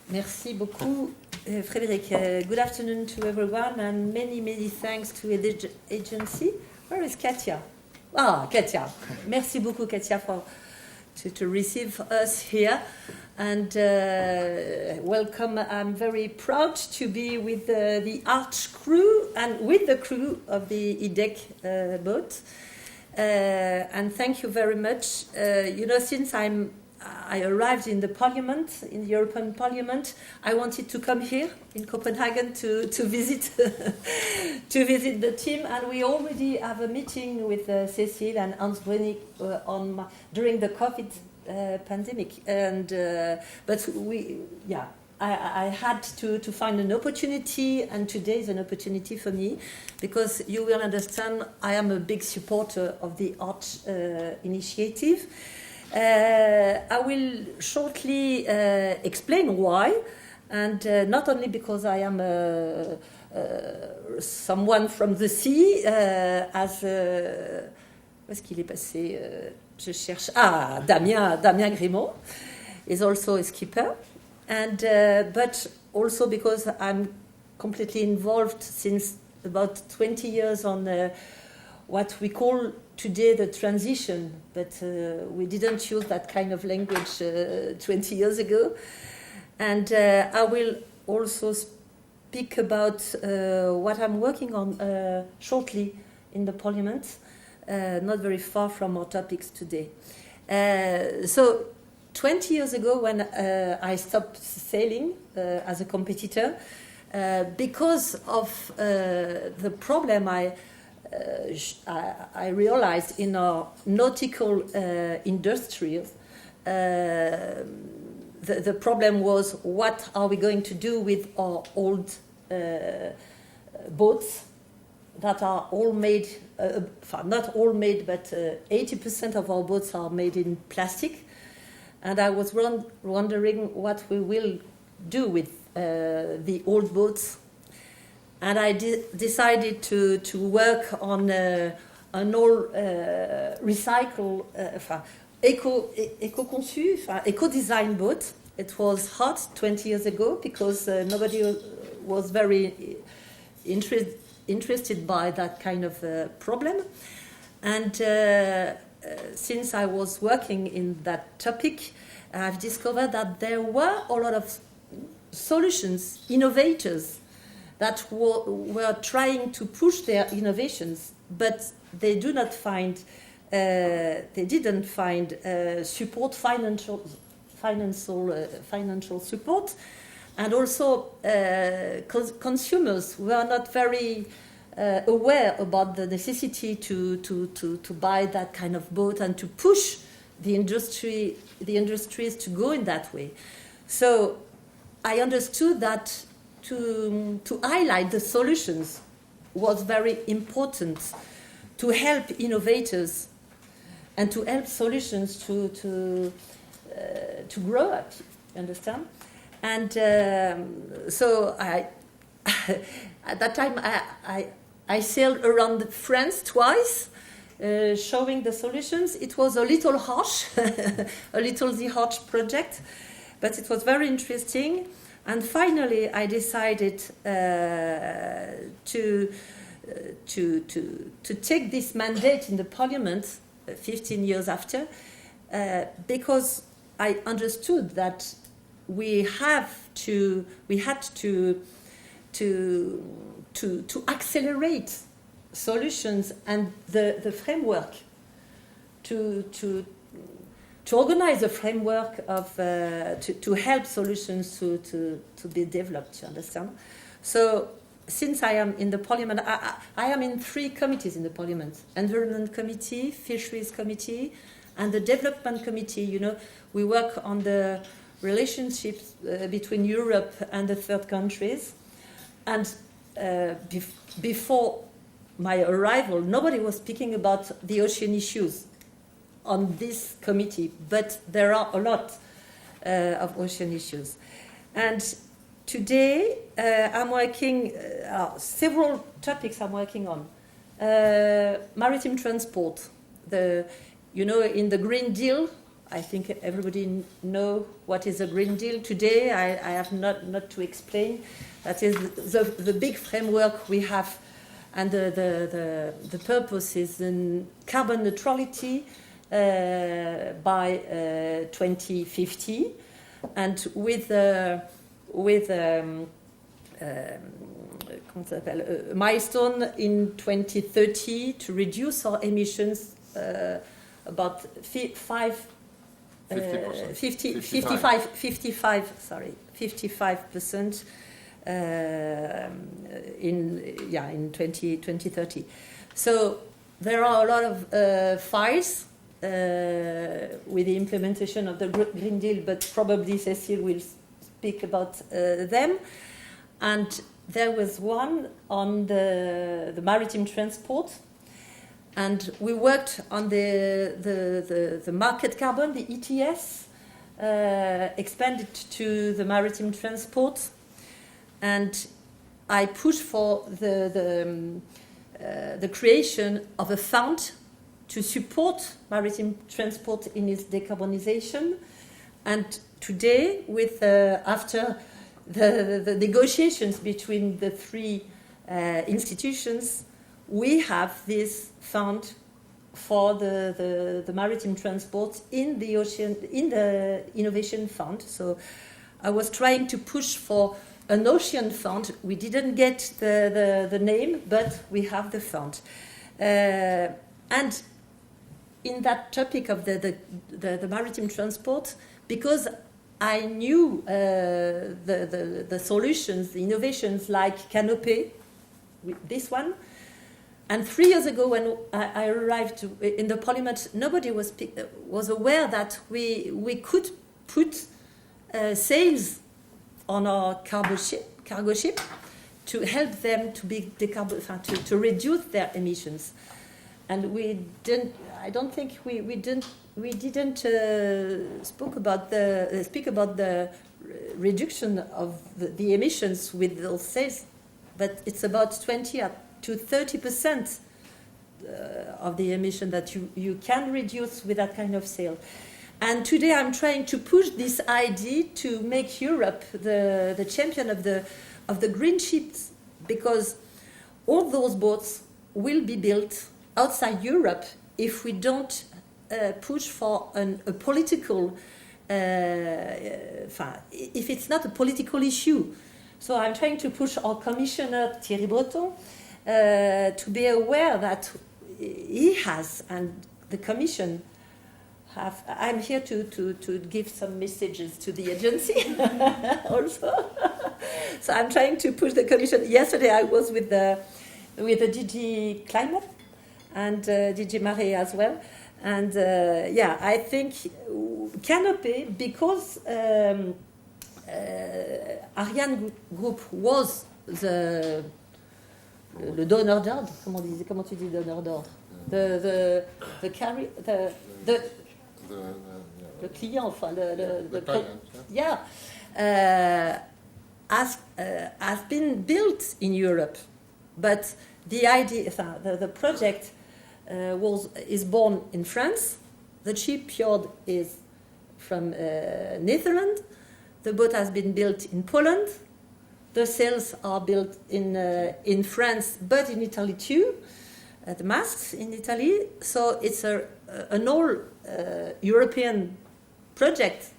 Merci beaucoup, Frédéric. Good afternoon to everyone, and many thanks to the agency. Where is Katja? Ah, Katja. Merci beaucoup, Katja, to receive us here. And welcome. I'm very proud to be with the Arch crew and with the crew of the IDEC boat. And thank you very much. Since I arrived in the Parliament, in the European Parliament, I wanted to come here in Copenhagen to visit to visit the team, and we already have a meeting with Cécile and Hans Brennig during the COVID pandemic, and I had to find an opportunity, and today is an opportunity for me, because you will understand I am a big supporter of the Arch initiative. I will shortly explain why, and not only because I am someone from the sea, as où est-ce qu'il est passé? Je cherche. Damien Grimont is also a skipper, and but also because I'm completely involved since about 20 years on what we call today the transition, but we didn't use that kind of language 20 years ago. And I will also speak about what I'm working on shortly in the Parliament, not very far from our topics today. So 20 years ago, when I stopped sailing as a competitor, because of the problem I realized in our nautical industry, the problem was, what are we going to do with our old boats that are all made, not all made, but 80% of our boats are made in plastic. And I was wondering what we will do with the old boats. And I decided to work on an all recycle, eco-design boat. It was hard 20 years ago because nobody was very interested by that kind of problem. And since I was working in that topic, I've discovered that there were a lot of solutions, innovators, that were trying to push their innovations, but they didn't find support, financial support, and also consumers were not very aware about the necessity to buy that kind of boat and to push the industries to go in that way. So I understood that to highlight the solutions was very important, to help innovators and to help solutions to grow up. Understand? And so at that time I sailed around France twice, showing the solutions. It was a little harsh, the harsh project, but it was very interesting. And finally, I decided to take this mandate in the Parliament 15 years after, because I understood that we had to accelerate solutions and the framework to organize a framework of to help solutions to be developed. You understand? So since I am in the Parliament, I am in 3 committees in the Parliament: Environment Committee, Fisheries Committee, and the Development Committee. You know, we work on the relationships between Europe and the third countries. And before my arrival, nobody was speaking about the ocean issues on this committee, but there are a lot of ocean issues. And today I'm working, several topics I'm working on. Maritime transport. In the Green Deal, I think everybody know what is a Green Deal today. I have not to explain. That is the big framework we have, and the purpose is in carbon neutrality by 2050, and with a milestone in 2030 to reduce our emissions about 55%. In 2030. So there are a lot of files with the implementation of the Green Deal, but probably Cécile will speak about them. And there was one on the maritime transport, and we worked on the market carbon, the ETS, expanded to the maritime transport, and I pushed for the creation of a fund to support maritime transport in its decarbonization. And today, with after the negotiations between the three institutions, we have this fund for the maritime transport in the ocean, in the innovation fund. So I was trying to push for an ocean fund. We didn't get the name, but we have the fund. And in that topic of the maritime transport, because I knew the solutions, the innovations like Canopy, this one. And 3 years ago, when I arrived in the Parliament, nobody was aware that we could put sails on our cargo ship to help them to be to reduce their emissions. And we didn't. I don't think we didn't speak about the reduction of the emissions with those sails, but it's about 20 to 30% of the emission that you can reduce with that kind of sail. And today I'm trying to push this idea to make Europe the champion of the green ships, because all those boats will be built outside Europe if we don't push for a political, if it's not a political issue. So I'm trying to push our Commissioner Thierry Breton to be aware that he has, and the Commission have. I'm here to give some messages to the agency also. So I'm trying to push the Commission. Yesterday I was with the DG Climate and DG Marais as well. And I think Canopy, because Ariane Group was le donneur d'ordre. Comment tu dis donneur d'ordre? Le client, enfin le client, has been built in Europe, but the idea, the project is born in France. The shipyard is from Netherlands. The boat has been built in Poland. The sails are built in France, but in Italy too. The masts in Italy. So it's an all European project.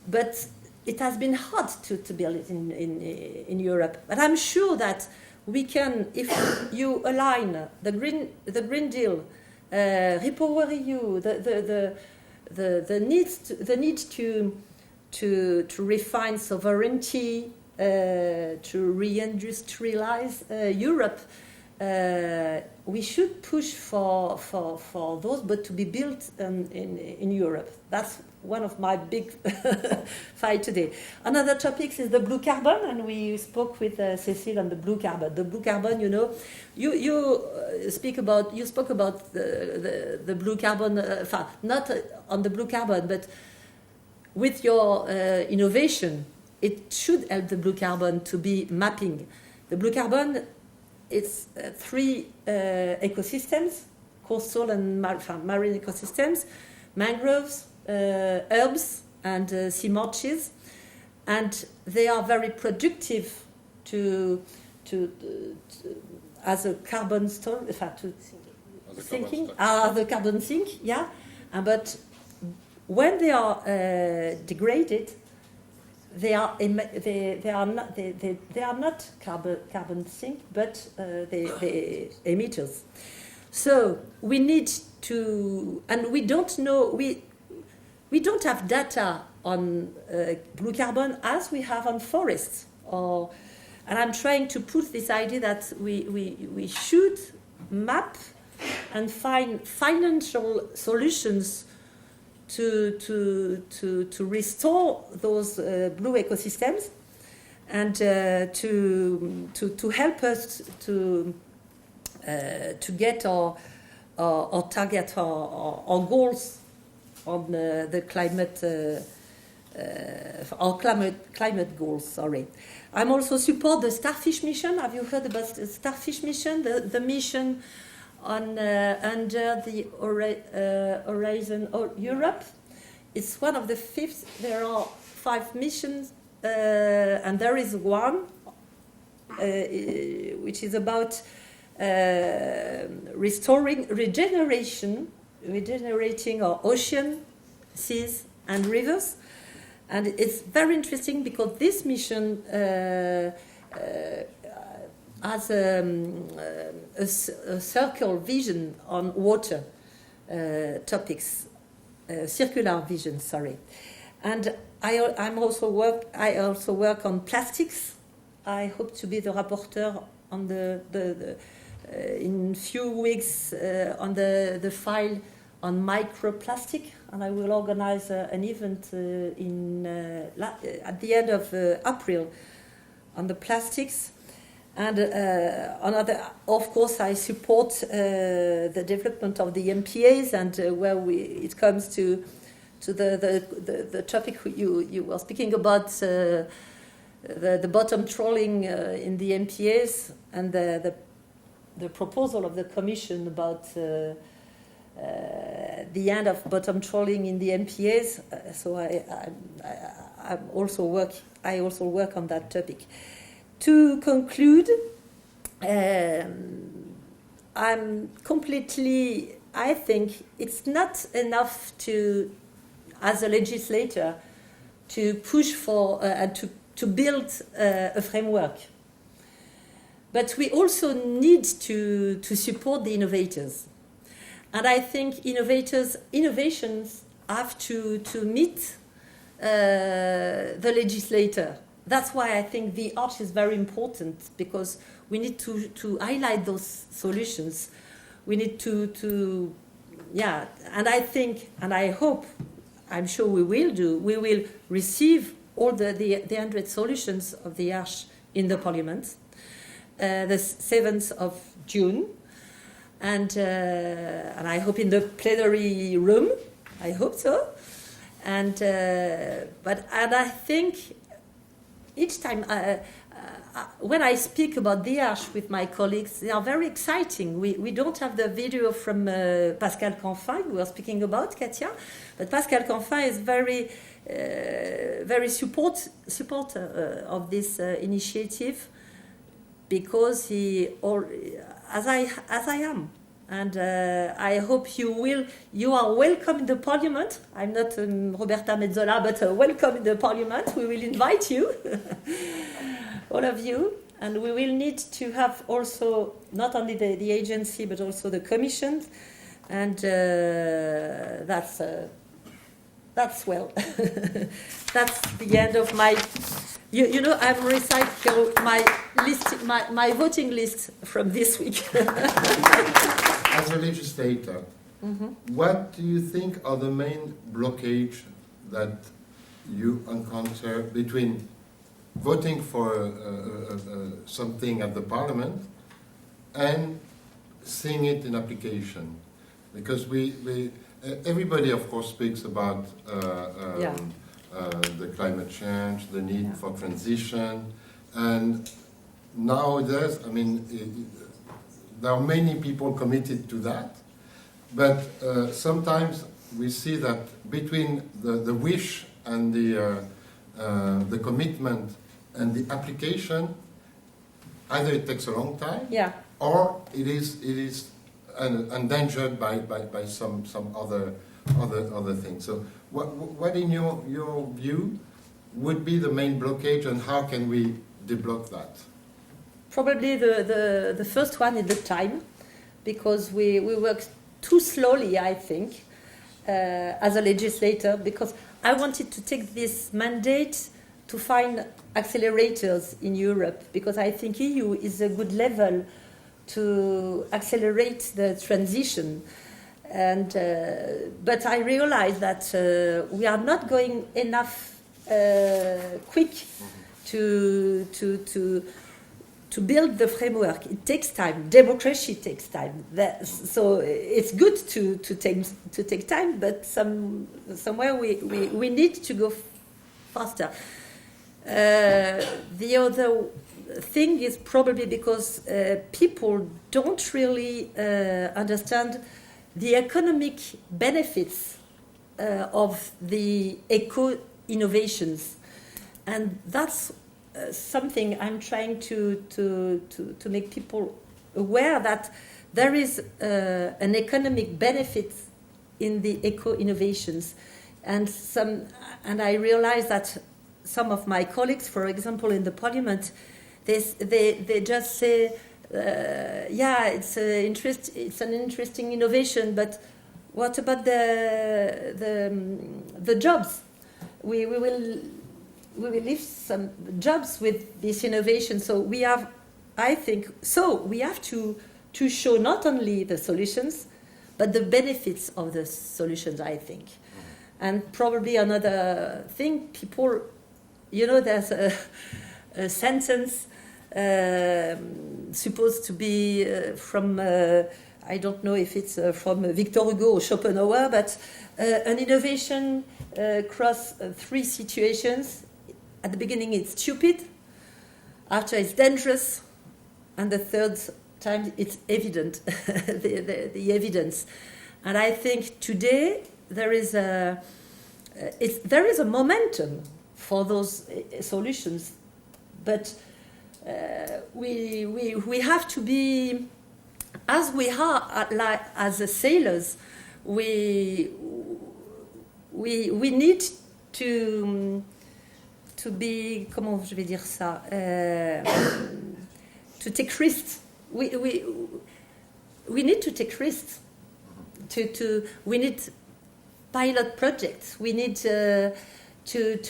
But it has been hard to build it in Europe. But I'm sure that we can, if you align the Green Deal, REPowerEU, the need to refine sovereignty, to reindustrialize Europe, we should push for those, but to be built in Europe. That's one of my big fight today. Another topic is the blue carbon, and we spoke with Cécile on the blue carbon. The blue carbon, you spoke about the blue carbon, not on the blue carbon, but with your innovation, it should help the blue carbon to be mapping. The blue carbon, it's three ecosystems, coastal and marine ecosystems, mangroves, herbs, and sea marshes, and they are very productive as a carbon store, the carbon sink, yeah. But when they are degraded, they are not carbon sink, but they emitters. So we need to, and we don't know, we don't have data on blue carbon as we have on forests. And I'm trying to put this idea that we should map and find financial solutions to restore those blue ecosystems, and to help us to get our target, our goals on the climate, our climate goals. Sorry, I'm also support the Starfish mission. Have you heard about the Starfish mission? The mission on under the horizon Europe. It's one of the fifth. There are 5 missions, and there is one which is about regenerating our ocean, seas, and rivers. And it's very interesting because this mission has a circular vision on water topics, circular vision. Sorry, and I also work on plastics. I hope to be the rapporteur on in few weeks on the file on microplastic, and I will organize an event at the end of April on the plastics. And of course, I support the development of the MPAs, and where it comes to the topic you were speaking about, the bottom trawling in the MPAs, and the proposal of the Commission about the end of bottom trawling in the MPAs. So I also work on that topic. To conclude, I think it's not enough as a legislator, to push for and to build a framework. But we also need to support the innovators. And I think innovations have to meet the legislator. That's why I think the arch is very important, because we need to highlight those solutions. We need and I think, and I hope, I'm sure we will receive all the 100 solutions of the arch in the Parliament, the 7th of June, and I hope in the plenary room. I hope so, and I think each time when I speak about the arch with my colleagues, they are very exciting. We don't have the video from Pascal Canfin we were speaking about, Katja, but Pascal Canfin is very supporter of this initiative, because as I am, and I hope you are welcome in the Parliament. I'm not Roberta Mezzola, but welcome in the Parliament. We will invite you, all of you, and we will need to have also not only the agency but also the Commission, and that's well. That's the end of my. You know, I've recycled my list, my voting list from this week. As a legislator, what do you think are the main blockages that you encounter between voting for something at the Parliament and seeing it in application? Because everybody, of course, speaks about the climate change, the need for transition, and nowadays, I mean, there are many people committed to that, but sometimes we see that between the wish and the commitment and the application, either it takes a long time, or it is endangered by some other things. So, what in your view would be the main blockage, and how can we deblock that? Probably the first one is the time, because we work too slowly, I think, as a legislator, because I wanted to take this mandate to find accelerators in Europe, because I think EU is a good level to accelerate the transition. And but I realize that we are not going enough quick to build the framework. It takes time. Democracy takes time. So it's good to take time, but somewhere we need to go faster. The other thing is probably because people don't really understand the economic benefits of the eco-innovations. And that's something I'm trying to make people aware, that there is an economic benefit in the eco-innovations. And I realize that some of my colleagues, for example, in the parliament, they just say, it's an interesting innovation, but what about the jobs? We will leave some jobs with this innovation. So we have to show not only the solutions, but the benefits of the solutions, I think. And probably another thing, people, there's a sentence supposed to be from, I don't know if it's from Victor Hugo or Schopenhauer, but an innovation across 3 situations. At the beginning it's stupid, after it's dangerous, and the third time it's evident, the evidence. And I think today there is a momentum for those solutions, but we have to be, as we are as sailors, we need to be, comment je vais dire ça, to take risks. We need to take risks. We need pilot projects. We need to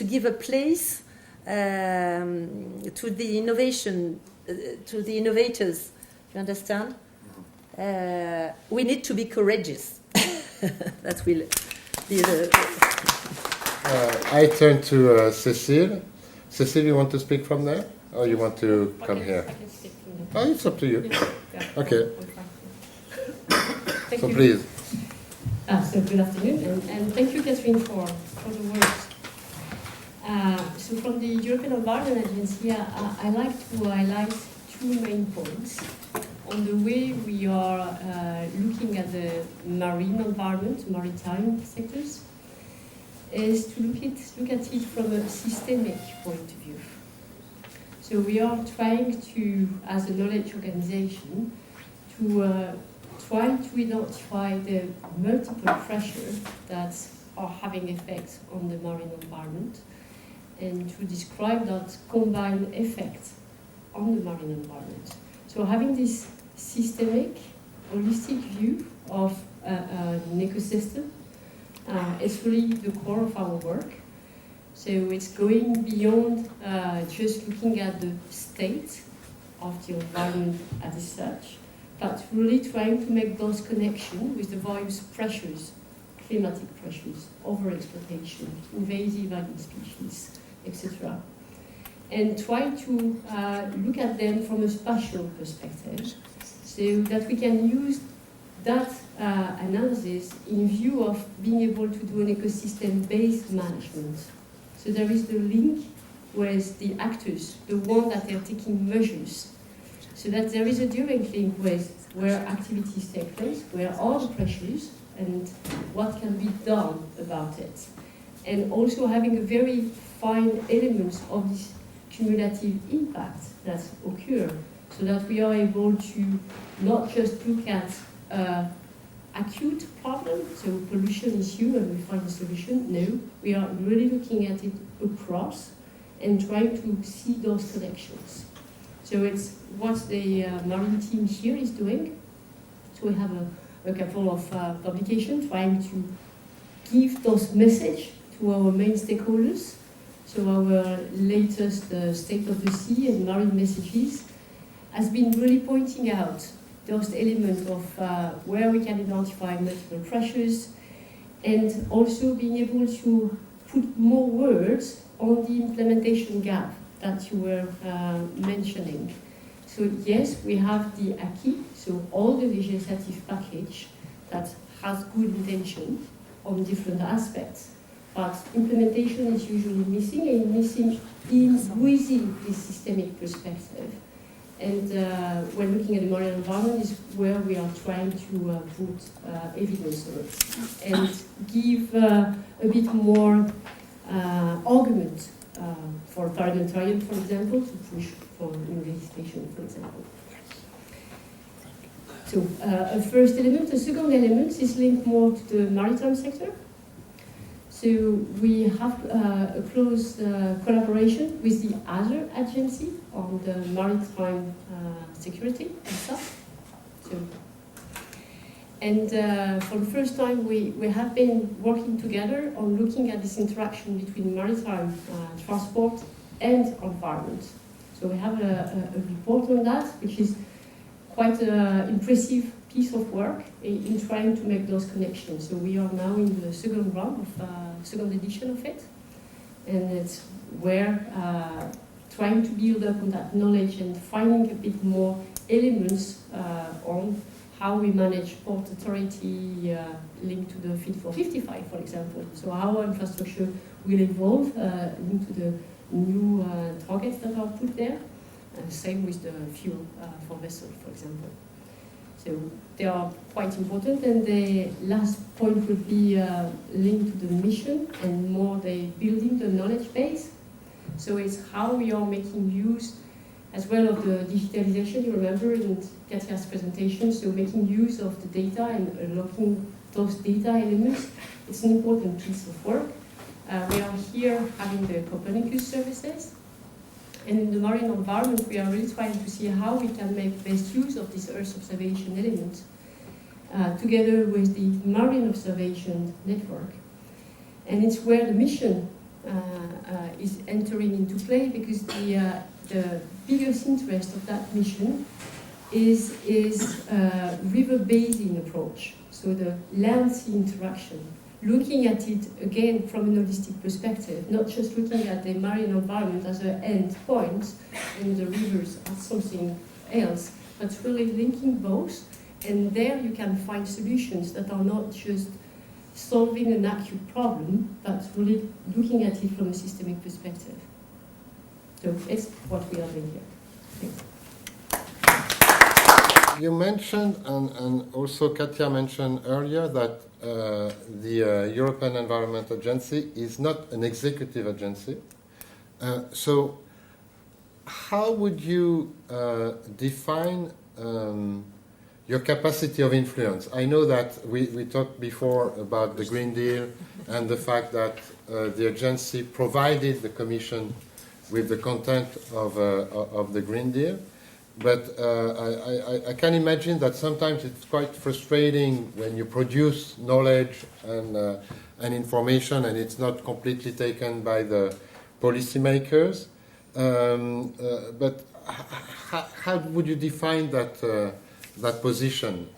give a place to the innovation, to the innovators. You understand? We need to be courageous. That will be the. I turn to Cécile. Cécile, you want to speak from there, or you want to come here? I can speak from there. Oh, it's up to you. Yeah. Okay. Thank So you. please. So good afternoon, and thank you, Catherine, for the words. So from the European Environment Agency, I like to highlight 2 main points on the way we are looking at the marine environment, maritime sectors, is to look at it from a systemic point of view. So we are trying to, as a knowledge organization, to try to identify the multiple pressures that are having effects on the marine environment, and to describe that combined effect on the marine environment. So having this systemic, holistic view of an ecosystem is really the core of our work. So it's going beyond just looking at the state of the environment as such, but really trying to make those connections with the various pressures, climatic pressures, overexploitation, invasive alien species, etc. And try to look at them from a spatial perspective, so that we can use that analysis in view of being able to do an ecosystem-based management. So there is the link with the actors, the ones that are taking measures, so that there is a direct link with where activities take place, where are the pressures, and what can be done about it. And also having a very fine elements of this cumulative impact that occur, so that we are able to not just look at acute problem, so pollution issue, and we find a solution. No, we are really looking at it across and trying to see those connections. So it's what the marine team here is doing. So we have a couple of publications trying to give those messages to our main stakeholders. So our latest State of the Sea and Marine Messages has been really pointing out those elements of where we can identify multiple pressures, and also being able to put more words on the implementation gap that you were mentioning. So yes, we have the acquis, so all the legislative package that has good intention on different aspects, but implementation is usually missing, and missing within this systemic perspective. And when looking at the marine environment is where we are trying to put evidence on it and give a bit more argument for parliamentarian, for example, to push for new legislation, for example. So a first element. A second element is linked more to the maritime sector. So we have a close collaboration with the other agency on the maritime security and stuff. So, and for the first time, we have been working together on looking at this interaction between maritime transport and environment. So we have a report on that, which is quite an impressive piece of work in trying to make those connections. So we are now in the second round of second edition of it, and it's where trying to build up on that knowledge and finding a bit more elements on how we manage port authority linked to the Fit for 55, for example. So how our infrastructure will evolve linked to the new targets that are put there. Same with the fuel for vessels, for example. So they are quite important, and the last point would be linked to the mission and more the building the knowledge base. So it's how we are making use as well of the digitalization, you remember in Katja's presentation, so making use of the data and unlocking those data elements. It's an important piece of work. We are here having the Copenhagen services. And in the marine environment, we are really trying to see how we can make best use of this Earth observation element together with the Marine Observation Network. And it's where the mission is entering into play, because the biggest interest of that mission is river basin approach, so the land-sea interaction. Looking at it again from an holistic perspective, not just looking at the marine environment as an end point and the rivers as something else, but really linking both. And there you can find solutions that are not just solving an acute problem, but really looking at it from a systemic perspective. So it's what we are doing here. Thanks. You mentioned, and also Katja mentioned earlier, that the European Environment Agency is not an executive agency. So how would you define your capacity of influence? I know that we talked before about the Green Deal and the fact that the agency provided the Commission with the content of the Green Deal. But I can imagine that sometimes it's quite frustrating when you produce knowledge and information and it's not completely taken by the policymakers. But how would you define that position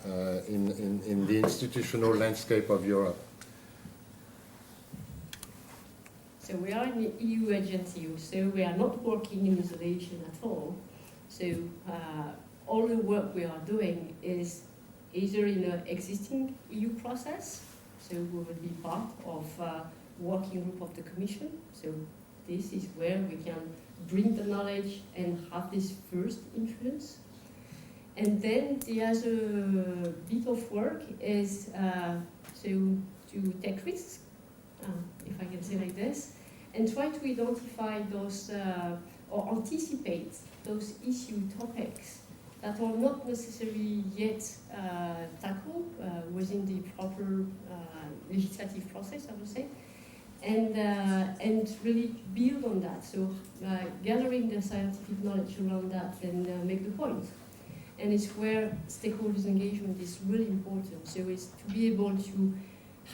in the institutional landscape of Europe? So we are an EU agency, so we are not working in isolation at all. So all the work we are doing is either in an existing EU process, so we will be part of a working group of the Commission. So this is where we can bring the knowledge and have this first influence. And then the other bit of work is so to take risks, if I can say like this, and try to identify those or anticipate those issue topics that are not necessarily yet tackled within the proper legislative process, I would say, and really build on that. So gathering the scientific knowledge around that and make the point. And it's where stakeholders' engagement is really important. So it's to be able to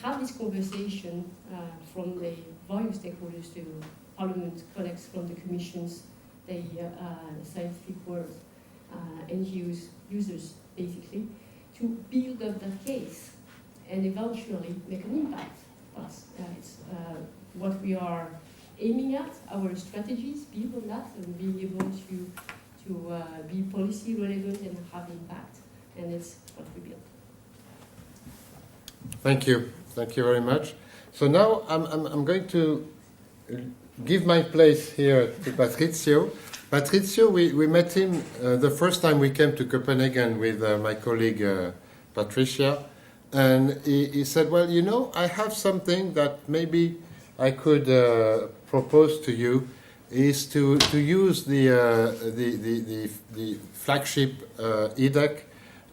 have this conversation from the various stakeholders to Parliament, colleagues from the commissions, the scientific world, NGOs, users, basically, to build up that case and eventually make an impact. It's what we are aiming at, our strategies, build on that, and being able to be policy relevant and have impact. And it's what we build. Thank you. Thank you very much. So now I'm going to give my place here to Patrizio. Patrizio, we met him the first time we came to Copenhagen with my colleague Patricia, and he said, well, you know, I have something that maybe I could propose to you, is to use the flagship EDAC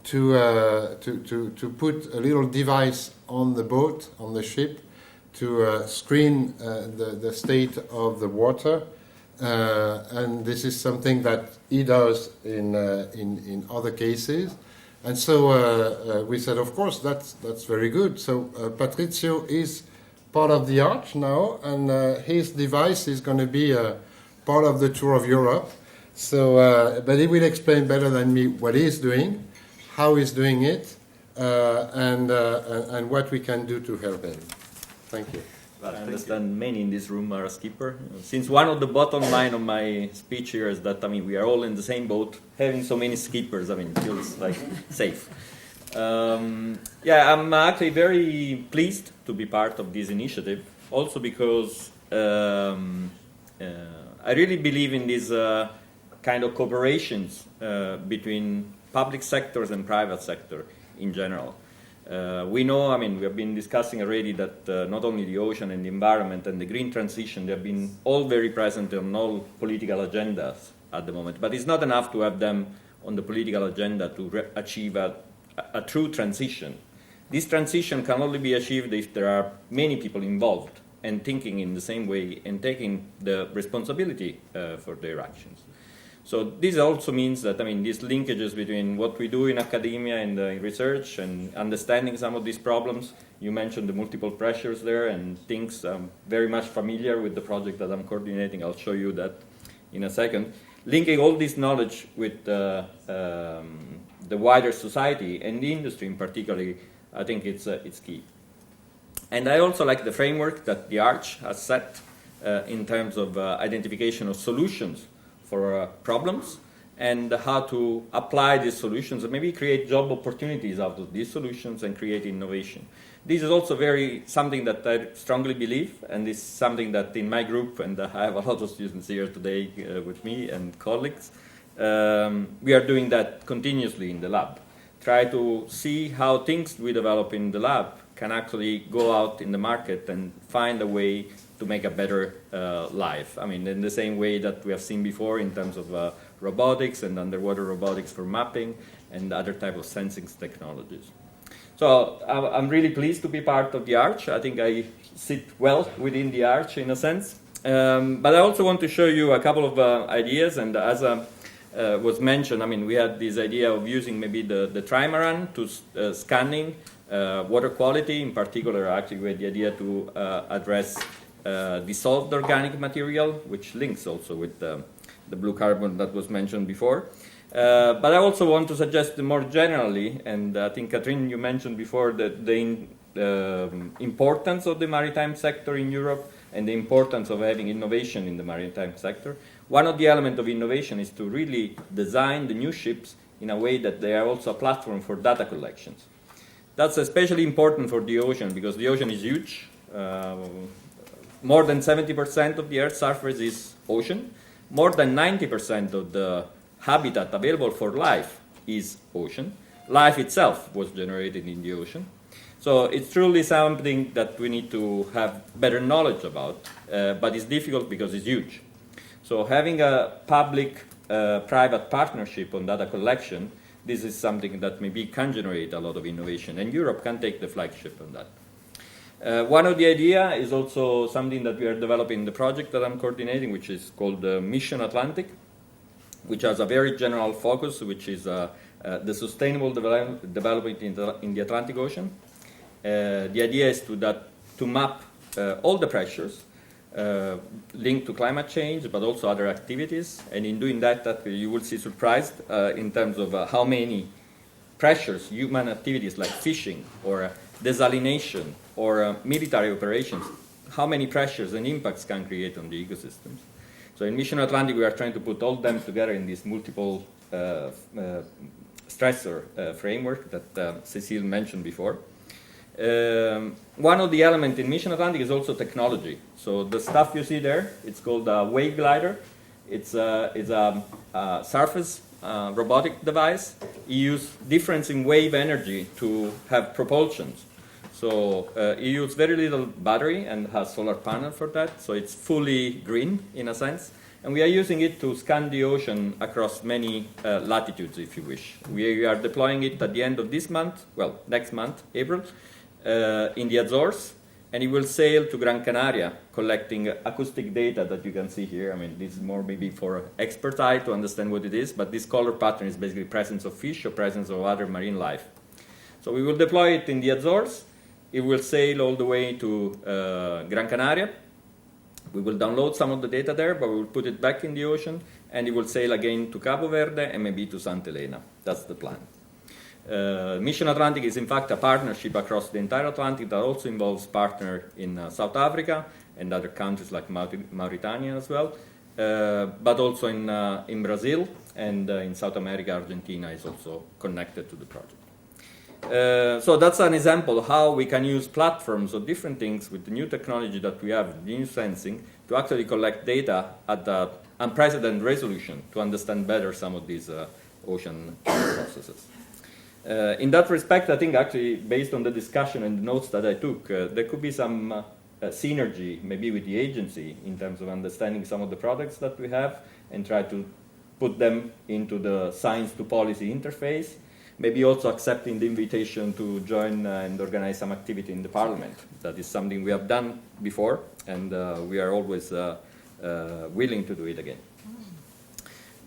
to put a little device on the boat, on the ship, to screen the state of the water, and this is something that he does in other cases. And so we said, of course, that's very good. So Patrizio is part of the Arch now, and his device is going to be part of the tour of Europe. So, but he will explain better than me what he's doing, how he's doing it, and what we can do to help him. Thank you. Well, I understand many in this room are a skipper. Since one of the bottom line of my speech here is that, I mean, we are all in the same boat. Having so many skippers, I mean, feels like safe. Yeah, I'm actually very pleased to be part of this initiative. Also because I really believe in these kind of cooperations between public sectors and private sector in general. We know, I mean, we have been discussing already that not only the ocean and the environment and the green transition, they have been all very present on all political agendas at the moment. But it's not enough to have them on the political agenda to achieve a true transition. This transition can only be achieved if there are many people involved and thinking in the same way and taking the responsibility for their actions. So this also means that, I mean, these linkages between what we do in academia and research and understanding some of these problems, you mentioned the multiple pressures there and things. I'm very much familiar with the project that I'm coordinating. I'll show you that in a second. Linking all this knowledge with the wider society and the industry in particular, I think it's key. And I also like the framework that the Arch has set in terms of identification of solutions for problems and how to apply these solutions and maybe create job opportunities out of these solutions and create innovation. This is also something that I strongly believe, and is something that in my group, and I have a lot of students here today with me and colleagues, we are doing that continuously in the lab. Try to see how things we develop in the lab can actually go out in the market and find a way to make a better life. I mean, in the same way that we have seen before in terms of robotics and underwater robotics for mapping and other type of sensing technologies. So I'm really pleased to be part of the Arch. I think I sit well within the Arch in a sense. But I also want to show you a couple of ideas, and as was mentioned, I mean, we had this idea of using maybe the trimaran to scanning water quality, in particular actually we had the idea to address dissolved organic material, which links also with the blue carbon that was mentioned before. But I also want to suggest more generally, and I think Catherine, you mentioned before the importance of the maritime sector in Europe and the importance of having innovation in the maritime sector. One of the elements of innovation is to really design the new ships in a way that they are also a platform for data collections. That's especially important for the ocean because the ocean is huge. More than 70% of the Earth's surface is ocean. More than 90% of the habitat available for life is ocean. Life itself was generated in the ocean. So it's truly something that we need to have better knowledge about, but it's difficult because it's huge. So having a public-private partnership on data collection, this is something that maybe can generate a lot of innovation, and Europe can take the flagship on that. One of the ideas is also something that we are developing in the project that I'm coordinating, which is called Mission Atlantic, which has a very general focus, which is the sustainable development in the Atlantic Ocean. The idea is to map all the pressures linked to climate change, but also other activities. And in doing that you will see surprised in terms of how many pressures human activities like fishing or desalination or military operations, how many pressures and impacts can create on the ecosystems. So in Mission Atlantic, we are trying to put all them together in this multiple stressor framework that Cécile mentioned before. One of the elements in Mission Atlantic is also technology. So the stuff you see there, it's called a wave glider. It's a surface robotic device. You use difference in wave energy to have propulsions. So you use very little battery and has solar panel for that. So it's fully green in a sense. And we are using it to scan the ocean across many latitudes, if you wish. We are deploying it at the end of this month, well, next month, April, in the Azores, and it will sail to Gran Canaria, collecting acoustic data that you can see here. I mean, this is more maybe for expert eye to understand what it is, but this color pattern is basically presence of fish or presence of other marine life. So we will deploy it in the Azores. It will sail all the way to Gran Canaria. We will download some of the data there, but we will put it back in the ocean, and it will sail again to Cabo Verde and maybe to Santa Elena. That's the plan. Mission Atlantic is in fact a partnership across the entire Atlantic that also involves partner in South Africa and other countries like Mauritania as well, but also in Brazil and in South America. Argentina is also connected to the project. So that's an example of how we can use platforms or different things with the new technology that we have, the new sensing, to actually collect data at the unprecedented resolution to understand better some of these ocean processes. In that respect, I think actually based on the discussion and the notes that I took, there could be some synergy maybe with the agency in terms of understanding some of the products that we have and try to put them into the science to policy interface. Maybe also accepting the invitation to join and organize some activity in the parliament. That is something we have done before, and we are always willing to do it again.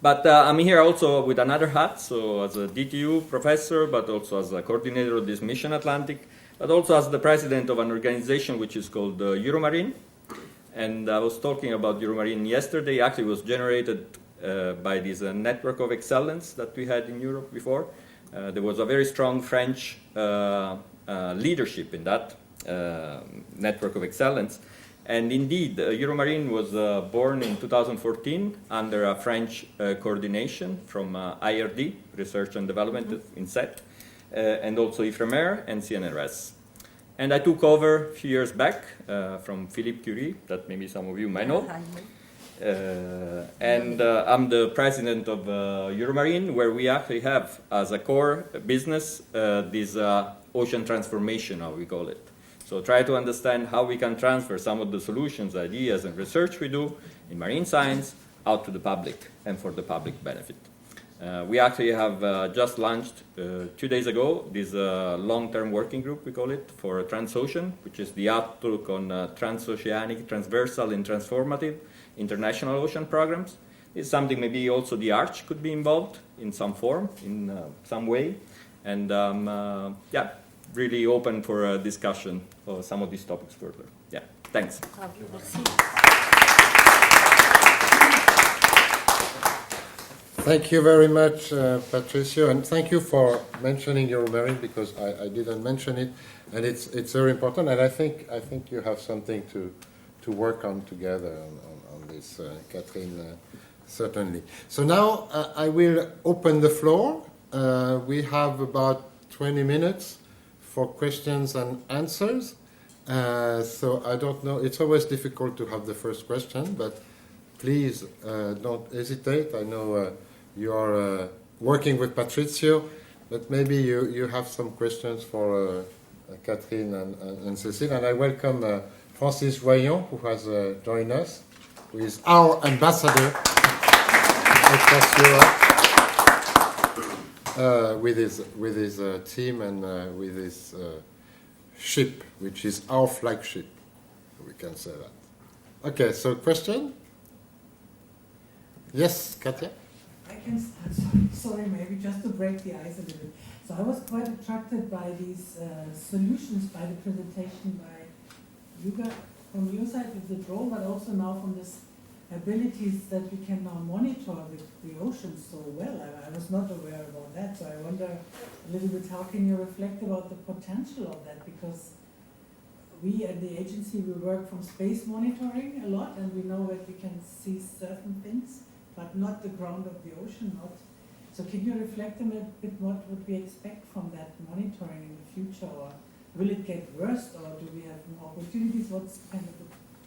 But I'm here also with another hat, so as a DTU professor, but also as a coordinator of this Mission Atlantic, but also as the president of an organization which is called Euromarine. And I was talking about Euromarine yesterday. Actually, it was generated by this network of excellence that we had in Europe before. There was a very strong French leadership in that network of excellence. And indeed, Euromarine was born in 2014 under a French coordination from IRD, Research and Development in CET, and also IFREMER and CNRS. And I took over a few years back from Philippe Curie, that maybe some of you might know. And I'm the president of Euromarine, where we actually have as a core business this ocean transformation, how we call it. So try to understand how we can transfer some of the solutions, ideas, and research we do in marine science out to the public and for the public benefit. We actually have just launched 2 days ago this long-term working group, we call it, for Transocean, which is the outlook on transoceanic, transversal, and transformative international ocean programs. It's something maybe also the Arch could be involved in some form, in some way. And yeah, really open for a discussion of some of these topics further. Yeah, thanks. Thank you very much, Patrizio, and thank you for mentioning Euromarine, because I didn't mention it, and it's very important. And I think you have something to work on together on this, Catherine, certainly. So now I will open the floor. We have about 20 minutes for questions and answers. So I don't know, it's always difficult to have the first question, but please don't hesitate. I know you are working with Patrizio, but maybe you have some questions for Catherine and Cécile, and I welcome Francis Royan, who has joined us, who is our ambassador across Europe, with his team and with his ship, which is our flagship. We can say that. Okay, so question? Yes, Katja? I can start. Sorry, maybe just to break the ice a little bit. So I was quite attracted by these solutions, by the presentation by you guys, from your side with the drone, but also now from this abilities that we can now monitor the ocean so well. I was not aware about that, so I wonder a little bit how can you reflect about the potential of that, because we at the agency, we work from space monitoring a lot, and we know that we can see certain things, but not the ground of the ocean. So can you reflect a bit what would we expect from that monitoring in the future, or will it get worse, or do we have more opportunities? What's kind of the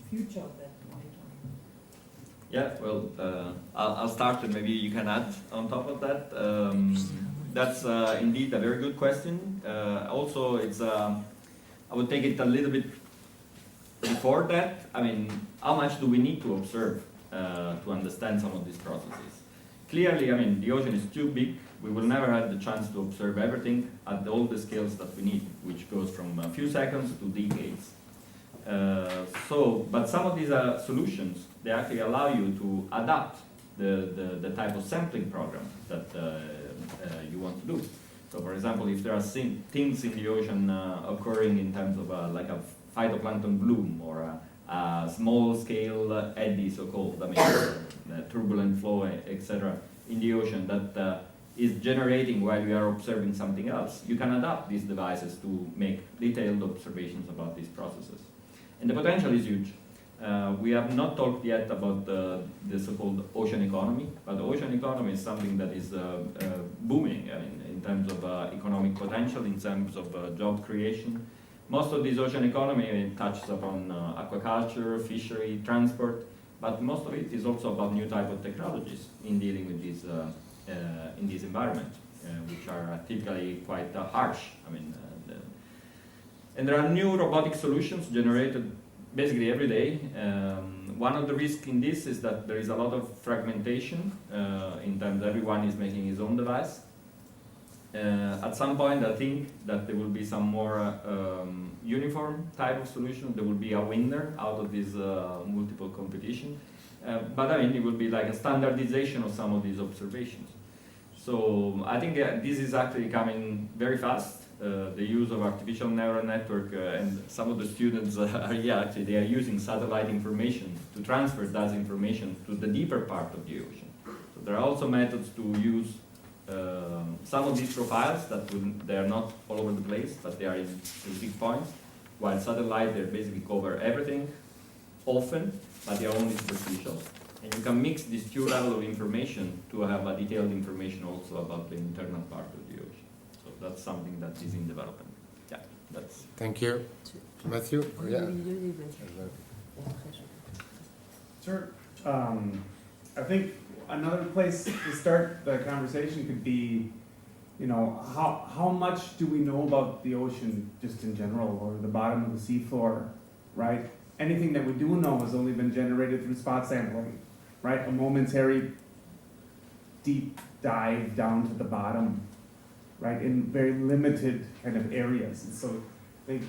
future of that monitoring? Yeah, well, I'll start and maybe you can add on top of that. That's indeed a very good question. Also, it's I would take it a little bit before that. I mean, how much do we need to observe to understand some of these processes? Clearly, I mean, the ocean is too big. We will never have the chance to observe everything at all the scales that we need, which goes from a few seconds to decades. But some of these solutions, they actually allow you to adapt the type of sampling program that you want to do. So, for example, if there are things in the ocean occurring in terms of like a phytoplankton bloom or a small-scale eddy, so-called, I mean, turbulent flow, etc., in the ocean that is generating while we are observing something else, you can adapt these devices to make detailed observations about these processes. And the potential is huge. We have not talked yet about the so-called ocean economy, but the ocean economy is something that is booming, I mean, in terms of economic potential, in terms of job creation. Most of this ocean economy touches upon aquaculture, fishery, transport, but most of it is also about new type of technologies in dealing with these in this environment, which are typically quite harsh. I mean, and there are new robotic solutions generated basically every day. One of the risks in this is that there is a lot of fragmentation in terms everyone is making his own device. At some point, I think that there will be some more uniform type of solution. There will be a winner out of this multiple competition. But I mean, it will be like a standardization of some of these observations. So I think this is actually coming very fast. The use of artificial neural network and some of the students actually they are using satellite information to transfer that information to the deeper part of the ocean. So there are also methods to use some of these profiles that they are not all over the place, but they are in specific points, while satellite they basically cover everything often, but they are only superficial. And you can mix these two levels of information to have a detailed information also about the internal part of the ocean. So that's something that is in development. Yeah, that's. Thank you. Matthew? Yeah. Sure. I think another place to start the conversation could be, you know, how much do we know about the ocean just in general, or the bottom of the seafloor, right? Anything that we do know has only been generated through spot sampling, right? A momentary deep dive down to the bottom, right? In very limited kind of areas. And so they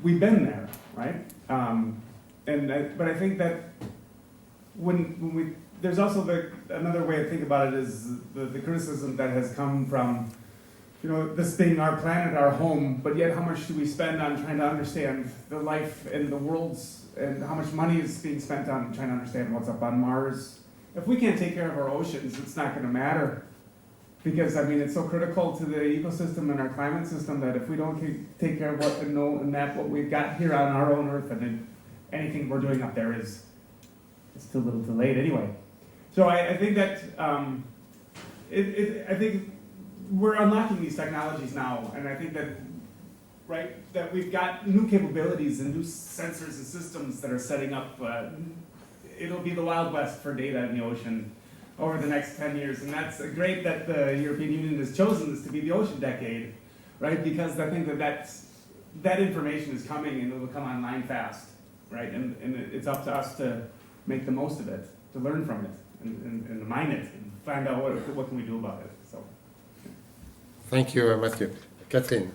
we've been there, right? But I think that when we, there's also another way to think about it is the criticism that has come from, you know, this being our planet, our home, but yet how much do we spend on trying to understand the life and the worlds, and how much money is being spent on trying to understand what's up on Mars? If we can't take care of our oceans, it's not going to matter. Because, I mean, it's so critical to the ecosystem and our climate system that if we don't take care of what and know and map what we've got here on our own Earth, and anything we're doing up there it's too little too late anyway. So I think that I think we're unlocking these technologies now, and I think that that we've got new capabilities and new sensors and systems that are setting up. It'll be the Wild West for data in the ocean over the next 10 years, and that's great that the European Union has chosen this to be the ocean decade. right? Because I think that information is coming and it will come online fast, right? And it's up to us to make the most of it, to learn from it, and mine it, and find out what can we do about it. So, Thank you, Matthew. Catherine.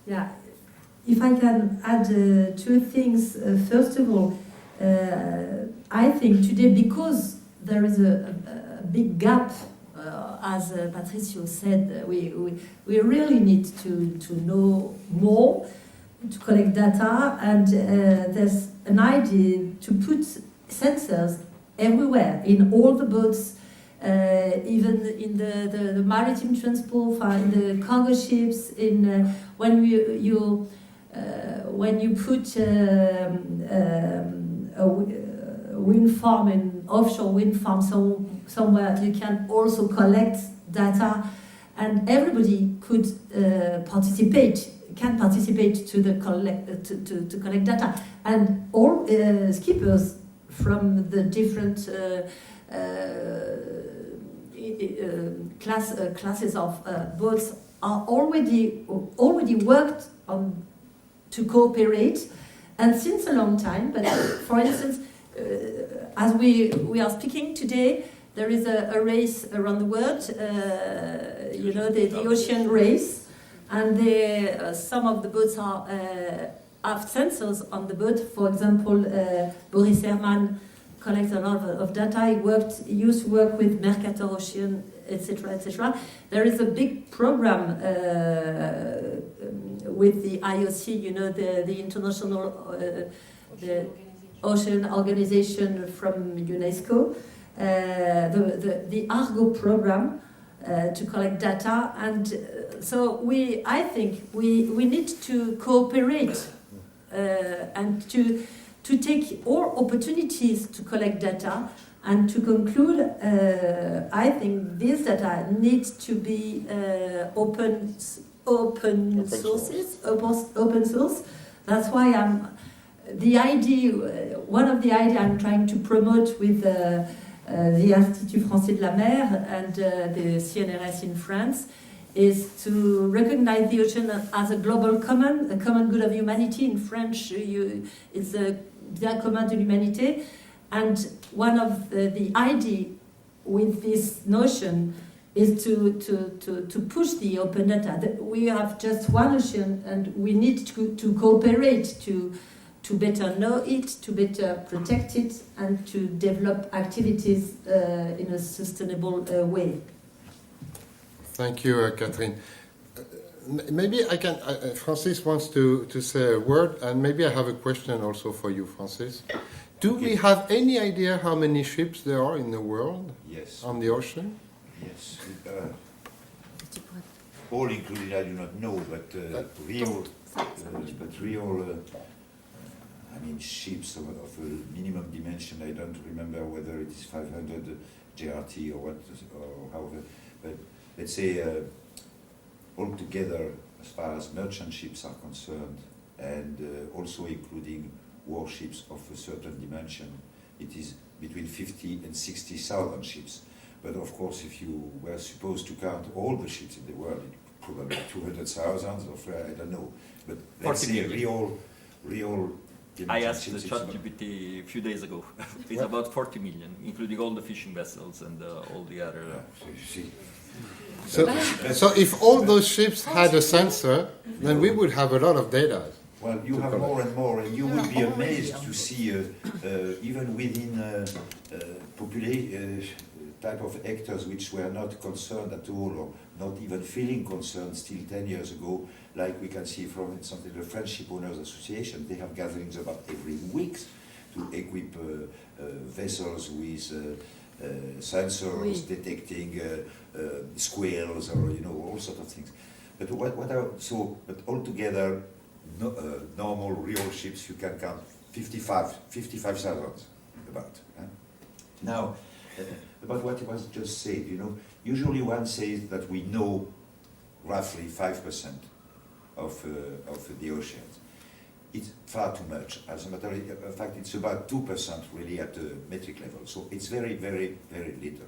Yeah, if I can add two things. First of all, I think today, because there is a big gap, as Patrizio said, we really need to know more, to collect data, and there's an idea to put sensors everywhere, in all the boats, even in the maritime transport, in the cargo ships, in when you put a wind farm, an offshore wind farm somewhere, you can also collect data, and everybody could can participate to the to collect data, and all skippers from the different classes of boats are already worked on to cooperate, and since a long time. But for instance, as we are speaking today, there is a race around the world, the ocean race, and some of the boats have sensors on the boat. For example, Boris Herman collects a lot of data. He used to work with Mercator Ocean, etc., etc. There is a big program with the IOC, the International the Ocean Organization from UNESCO, the Argo program to collect data, and so I think we need to cooperate and to take all opportunities to collect data. And to conclude, I think this data needs to be open source. That's why one of the ideas I'm trying to promote with the Institut Français de la Mer and the CNRS in France is to recognize the ocean as a global common good of humanity. In French, it's a bien commun de l'humanité. And one of the idea with this notion is to push the open data. We have just one ocean, and we need to cooperate to better know it, to better protect it, and to develop activities in a sustainable way. Thank you, Catherine. Maybe I can. Francis wants to say a word, and maybe I have a question also for you, Francis. Do we have any idea how many ships there are in the world? Yes. On the ocean? Yes. All included, I do not know, but real, ships of a minimum dimension. I don't remember whether it is 500 JRT or however. But let's say altogether, as far as merchant ships are concerned, and also including warships of a certain dimension, it is between 50 and 60,000 ships. But of course, if you were supposed to count all the ships in the world, it probably 200,000 or I don't know. But let's say real I asked the ChatGPT a few days ago. It's about 40 million, including all the fishing vessels and all the other. So you see. So if all those ships had a sensor, then we would have a lot of data. Well, you have more and more, and you will be amazed to see, even within type of actors which were not concerned at all, or not even feeling concerned still 10 years ago, like we can see, for instance, the French Ship Owners Association. They have gatherings about every week to equip vessels with sensors detecting squales or all sorts of things. But but altogether, normal real ships you can count 55,000 about. Now, about what was just said, usually one says that we know roughly 5% of the oceans. It's far too much. As a matter of fact, it's about 2% really at the metric level. So it's very, very, very little.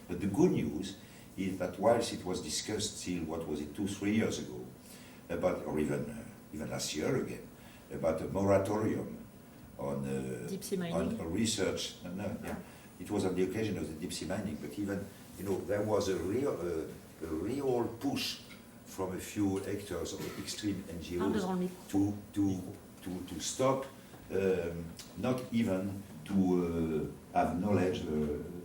But the good news is that whilst it was discussed still, what was it, 2-3 years ago, about, or even last year again, about a moratorium on deep sea mining. on research. It was on the occasion of the deep sea mining, but even there was a real push from a few actors of extreme NGOs to stop, not even to have knowledge,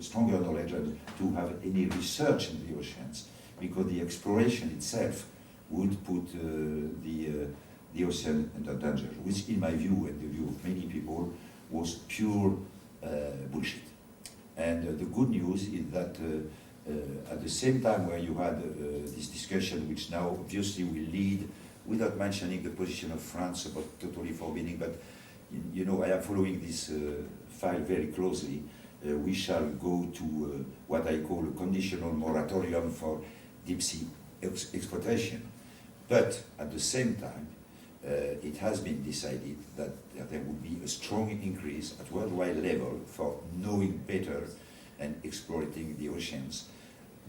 stronger knowledge, and to have any research in the oceans, because the exploration itself would put the ocean under danger, which in my view and the view of many people was pure bullshit. And the good news is that at the same time where you had this discussion, which now obviously will lead, without mentioning the position of France about totally forbidding, but I am following this file very closely. We shall go to what I call a conditional moratorium for deep sea exploitation. But at the same time, it has been decided that there would be a strong increase at worldwide level for knowing better and exploiting the oceans,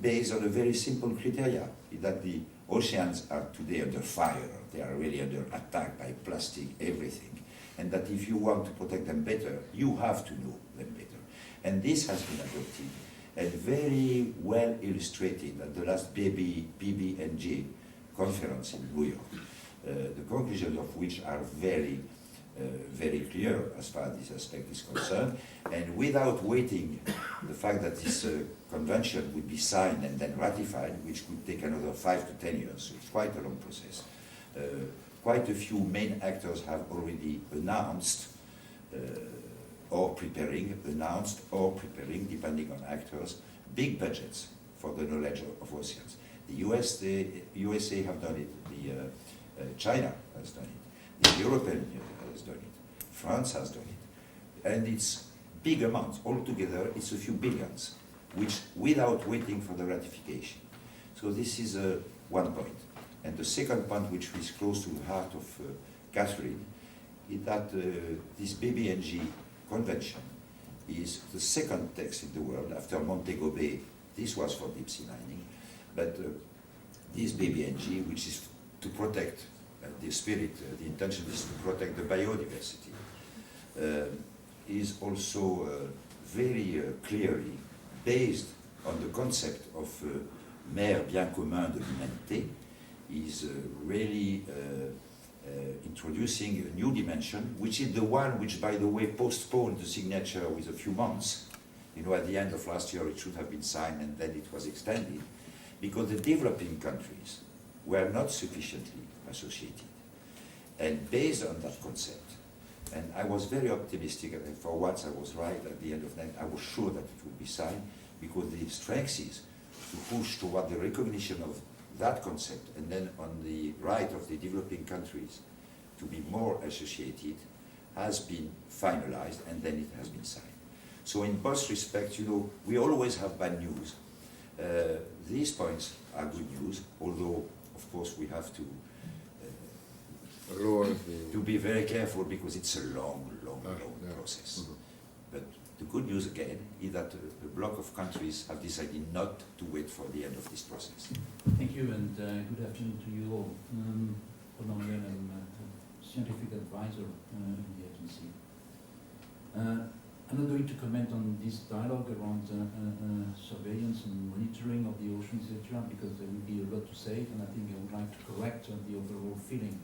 based on a very simple criteria, that the oceans are today under fire, they are really under attack by plastic, everything, and that if you want to protect them better, you have to know them better. And this has been adopted and very well illustrated at the last BBNJ conference in New York, the conclusions of which are very clear as far as this aspect is concerned. And without waiting the fact that this convention would be signed and then ratified, which could take another 5 to 10 years, so it's quite a long process. Quite a few main actors have already announced or preparing, depending on actors, big budgets for the knowledge of oceans. The USA have done it, China has done it, the European Union has done it, France has done it, and it's big amounts. Altogether, it's a few billions, which without waiting for the ratification. So this is one point. And the second point, which is close to the heart of Catherine, is that this BBNG Convention is the second text in the world after Montego Bay. This was for deep sea mining, but this BBNG, which is to protect the spirit, the intention is to protect the biodiversity, is also very clearly based on the concept of mer bien commun de l'humanité, is really introducing a new dimension, which is the one which, by the way, postponed the signature with a few months. At the end of last year it should have been signed, and then it was extended, because the developing countries were not sufficiently associated. And based on that concept, and I was very optimistic, and for once I was right at the end of that, I was sure that it would be signed, because the strength is to push toward the recognition of that concept, and then on the right of the developing countries to be more associated, has been finalized, and then it has been signed. So in both respects, we always have bad news. These points are good news, although, of course, we have to be very careful, because it's a long process. Mm-hmm. But the good news, again, is that the bloc of countries have decided not to wait for the end of this process. Thank you, and good afternoon to you all. I'm a scientific advisor in the agency. I'm not going to comment on this dialogue around surveillance and monitoring of the oceans, etc., because there will be a lot to say, and I think I would like to correct the overall feeling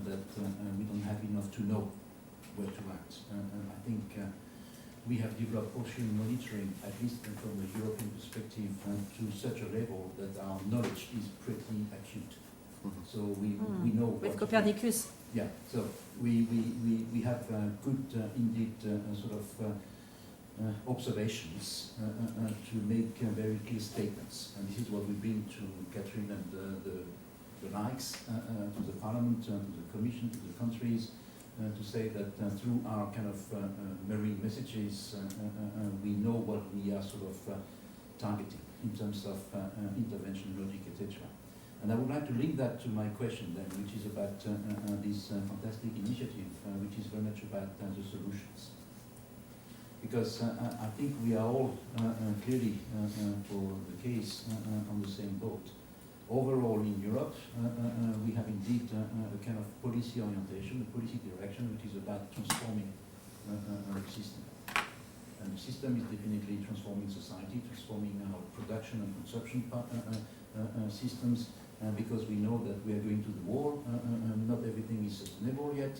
that we don't have enough to know where to act. I think we have developed ocean monitoring, at least from a European perspective, to such a level that our knowledge is pretty acute. Mm-hmm. So we know with Copernicus. Yeah, so we have good indeed sort of observations to make very clear statements, and this is what we bring to Catherine and the likes, to the Parliament, to the Commission, to the countries, to say that through our kind of marine messages, we know what we are sort of targeting in terms of intervention logic, etc. And I would like to link that to my question then, which is about this fantastic initiative, which is very much about the solutions. because I think we are all clearly, for the case, on the same boat. Overall in Europe, we have indeed a kind of policy orientation, a policy direction, which is about transforming the system. And the system is definitely transforming society, transforming our production and consumption systems, because we know that we are going to the war, not everything is sustainable yet,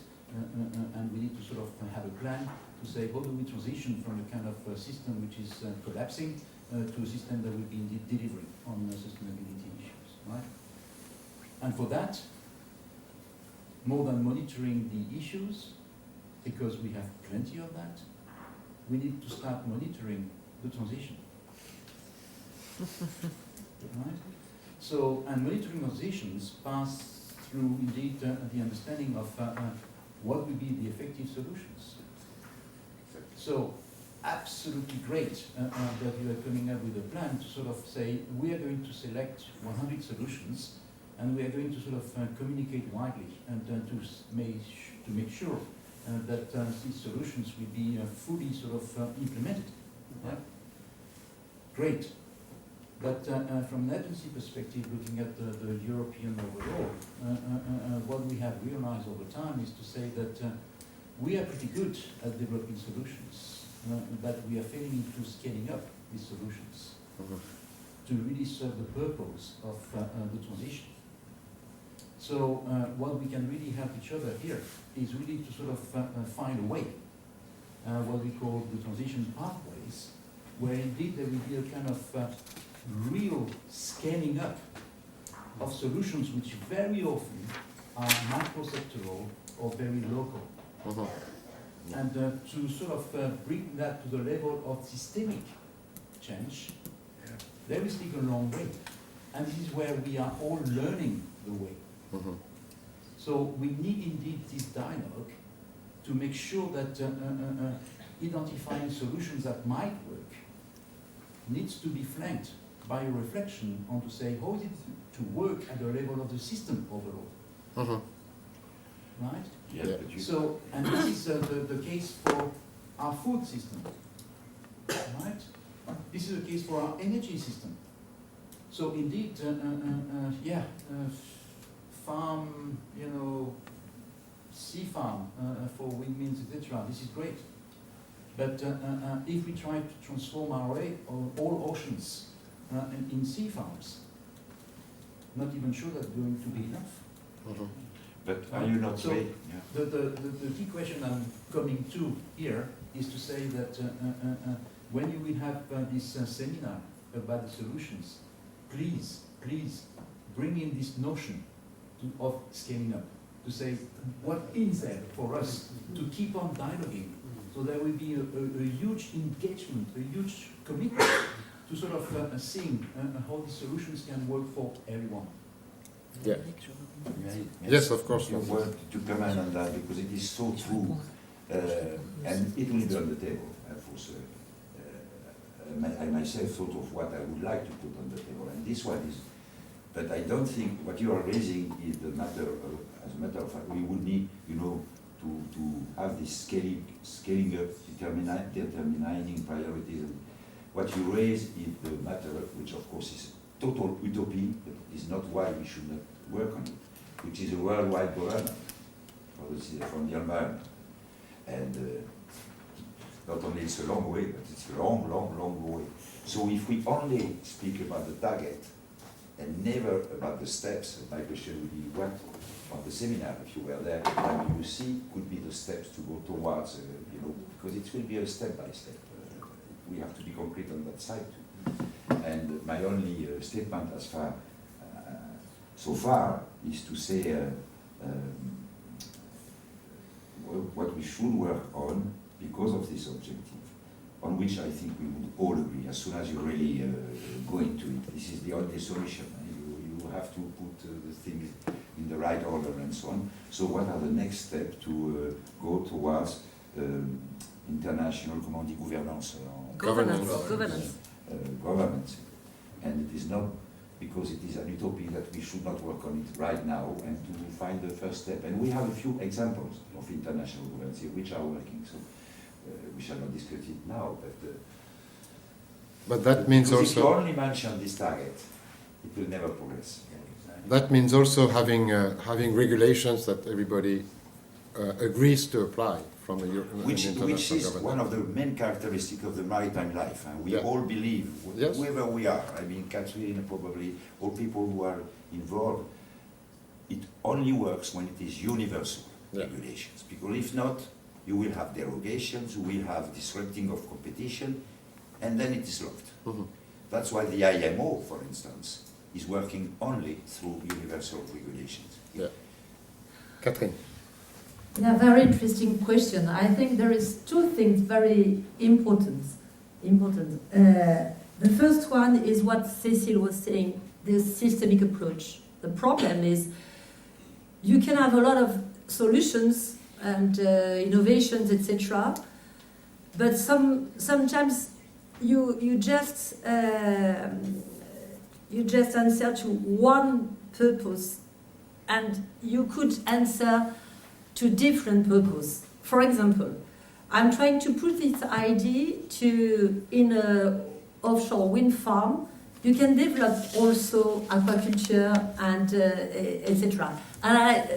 and we need to sort of have a plan to say how do we transition from a kind of system which is collapsing to a system that will be indeed delivering on sustainability issues, right? And for that, more than monitoring the issues, because we have plenty of that, we need to start monitoring the transition. Right? So, and monitoring transitions pass through indeed the understanding of what will be the effective solutions. So, absolutely great that you are coming up with a plan to sort of say, we are going to select 100 solutions and we are going to sort of communicate widely and to make sure that these solutions will be fully sort of implemented. Right? Great. But from an agency perspective, looking at the European overall, what we have realized over time is to say that we are pretty good at developing solutions, but we are failing into scaling up these solutions to really serve the purpose of the transition. So what we can really help each other here is really to sort of find a way, what we call the transition pathways, where indeed there will be a kind of real scaling up of solutions which very often are micro-sectoral or very local. And to sort of bring that to the level of systemic change, there is still a long way. And this is where we are all learning the way. So we need indeed this dialogue to make sure that identifying solutions that might work needs to be flanked by a reflection on to say how is it to work at the level of the system overall. Right? Yeah. So, and this is the case for our food system. Right? This is the case for our energy system. So indeed, farm, sea farm for windmills, etc. This is great. But if we try to transform all oceans in sea farms, not even sure that's going to be enough. But are you not so ready? The key question I'm coming to here is to say that when you will have this seminar about the solutions, please bring in this notion of scaling up, to say what is there for us to keep on dialoguing. So there will be a huge engagement, a huge commitment to sort of seeing how these solutions can work for everyone. Yeah. Yes, of course. Your word to comment on that, because it is so true, and it will be on the table. I myself thought of what I would like to put on the table, and this one is. But I don't think what you are raising is the matter of, as a matter of fact, we would need, to have this scaling up, determining priorities. And what you raise is the matter, which of course is total utopia, but is not why we should not work on it, which is a worldwide governance from the environment. And not only it's a long way, but it's a long way. So if we only speak about the target and never about the steps, my question would be what on the seminar, if you were there, what you see could be the steps to go towards, because it will be a step by step. We have to be concrete on that side too. And my only statement as far so far is to say what we should work on because of this objective, on which I think we would all agree as soon as you really go into it. This is the only solution. You have to put the things in the right order and so on. So what are the next steps to go towards international, comment on dit, gouvernance? Governance. And it is not because it is an utopia that we should not work on it right now and to find the first step. And we have a few examples of international governance here which are working. So we shall not discuss it now, But that means because if you also only mention this target, it will never progress. that means also having regulations that everybody agrees to apply from a Which international is government. one of the main characteristics of the maritime life. And we all believe, Yes. whoever we are, I mean, Catherine, probably all people who are involved, it only works when it is universal regulations. Because if not, you will have derogations, you will have disrupting of competition, and then it is locked. Mhm. That's why the IMO, for instance, is working only through universal regulations. Yeah. Catherine. Yeah, very interesting question. I think there is two things very important. The first one is what Cécile was saying, the systemic approach. The problem is you can have a lot of solutions and innovations, etc. But sometimes you just answer to one purpose, and you could answer to different purpose. For example, I'm trying to put this idea in a offshore wind farm. You can develop also aquaculture and etc. And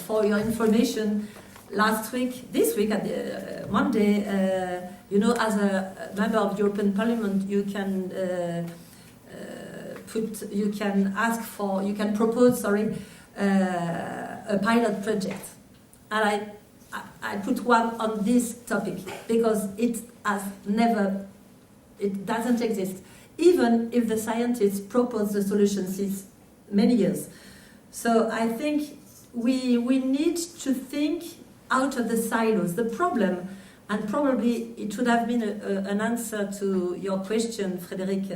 for your information, this week at Monday, as a member of European Parliament, you can propose a pilot project. And I put one on this topic because it doesn't exist, even if the scientists propose the solution since many years. So I think we need to think out of the silos. The problem, and probably it would have been an answer to your question, Frédéric,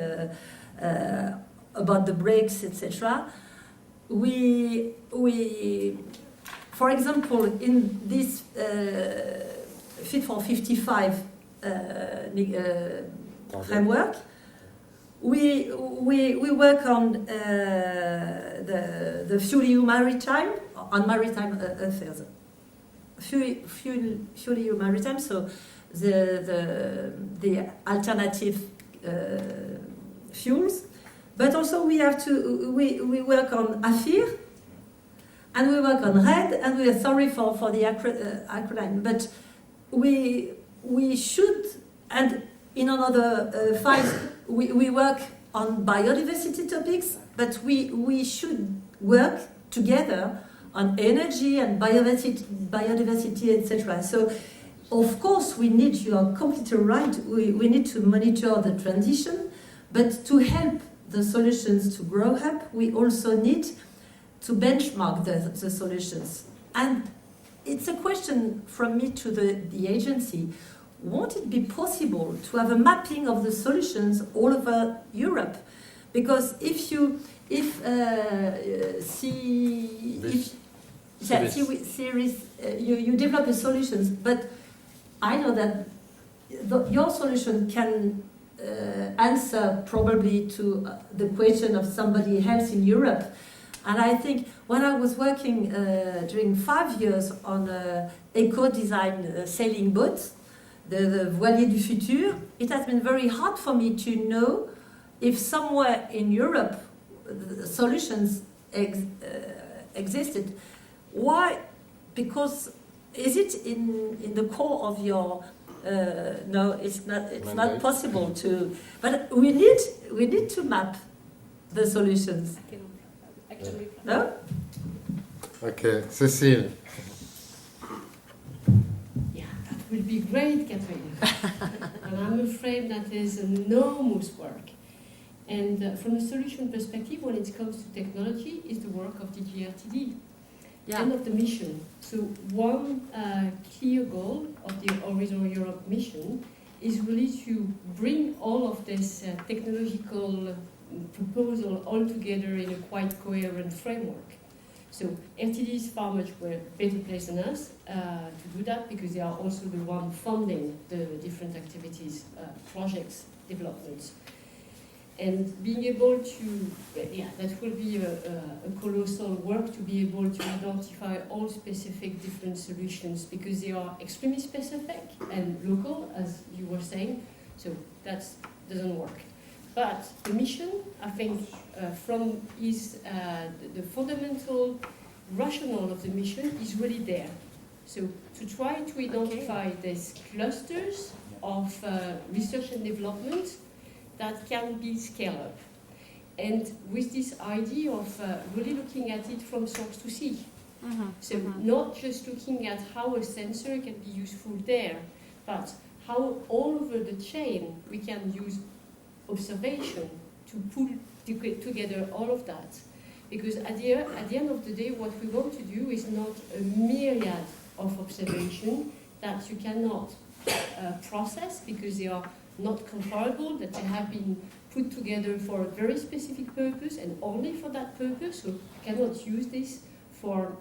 about the brakes, etc. For example, in this Fit for 55 framework, we work on the FuelEU Maritime, on maritime affairs. FuelEU Maritime, so the alternative fuels, but also we work on AFIR, and we work on RED, and we are sorry for the acronym, but we should, and in another files, we work on biodiversity topics, but we should work together on energy and biodiversity, etc. So, of course, you are completely right, we need to monitor the transition, but to help the solutions to grow up, we also need to benchmark the solutions. And it's a question from me to the agency. Won't it be possible to have a mapping of the solutions all over Europe? Because if you develop the solutions, but I know that your solution can answer probably to the question of somebody else in Europe. And I think when I was working during 5 years on eco-design sailing boats, the Voilier du Futur, it has been very hard for me to know if somewhere in Europe solutions existed. Why? Because is it in the core of your no, it's not. It's not possible to. But we need to map the solutions. No? Okay, Cécile. Yeah, that will be great, Catherine. And I'm afraid that is enormous work. And from a solution perspective, when it comes to technology, is the work of the GRTD. End of the mission. So one clear goal of the Horizon Europe mission is really to bring all of this technological proposal all together in a quite coherent framework. So RTD is far much better placed than us to do that, because they are also the one funding the different activities, projects, developments. And being able to, that will be a colossal work to be able to identify all specific different solutions, because they are extremely specific and local, as you were saying, so that doesn't work. But the mission, I think, the fundamental rationale of the mission is really there. So to try to identify these clusters of research and development that can be scaled up. And with this idea of really looking at it from source to sea. So not just looking at how a sensor can be useful there, but how all over the chain we can use observation to pull together all of that. Because at the end of the day, what we want to do is not a myriad of observation that you cannot process because they are not comparable, that they have been put together for a very specific purpose and only for that purpose, so you cannot use this for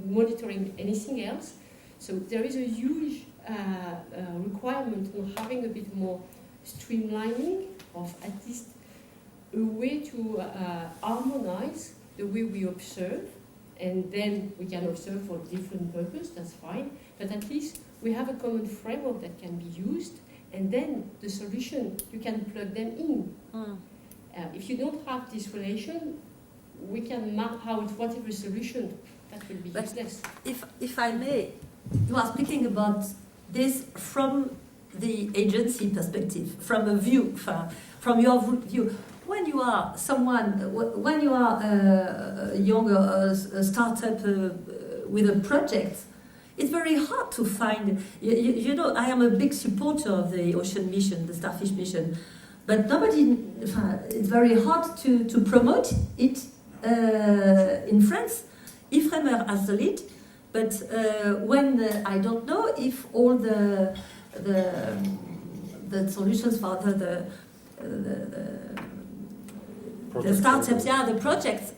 monitoring anything else. So there is a huge requirement on having a bit more streamlining of at least a way to harmonize the way we observe, and then we can observe for different purpose, that's fine, but at least we have a common framework that can be used, and then the solution, you can plug them in. If you don't have this relation, we can map out whatever solution, that will be useless. If I may, you are speaking about this from the agency perspective, from a view, from your view. When you are when you are a young a startup with a project, it's very hard to find. You know, I am a big supporter of the ocean mission, the starfish mission, but it's very hard to promote it in France. Ifremer has the lead, but when I don't know if all the solutions for the startups, the projects,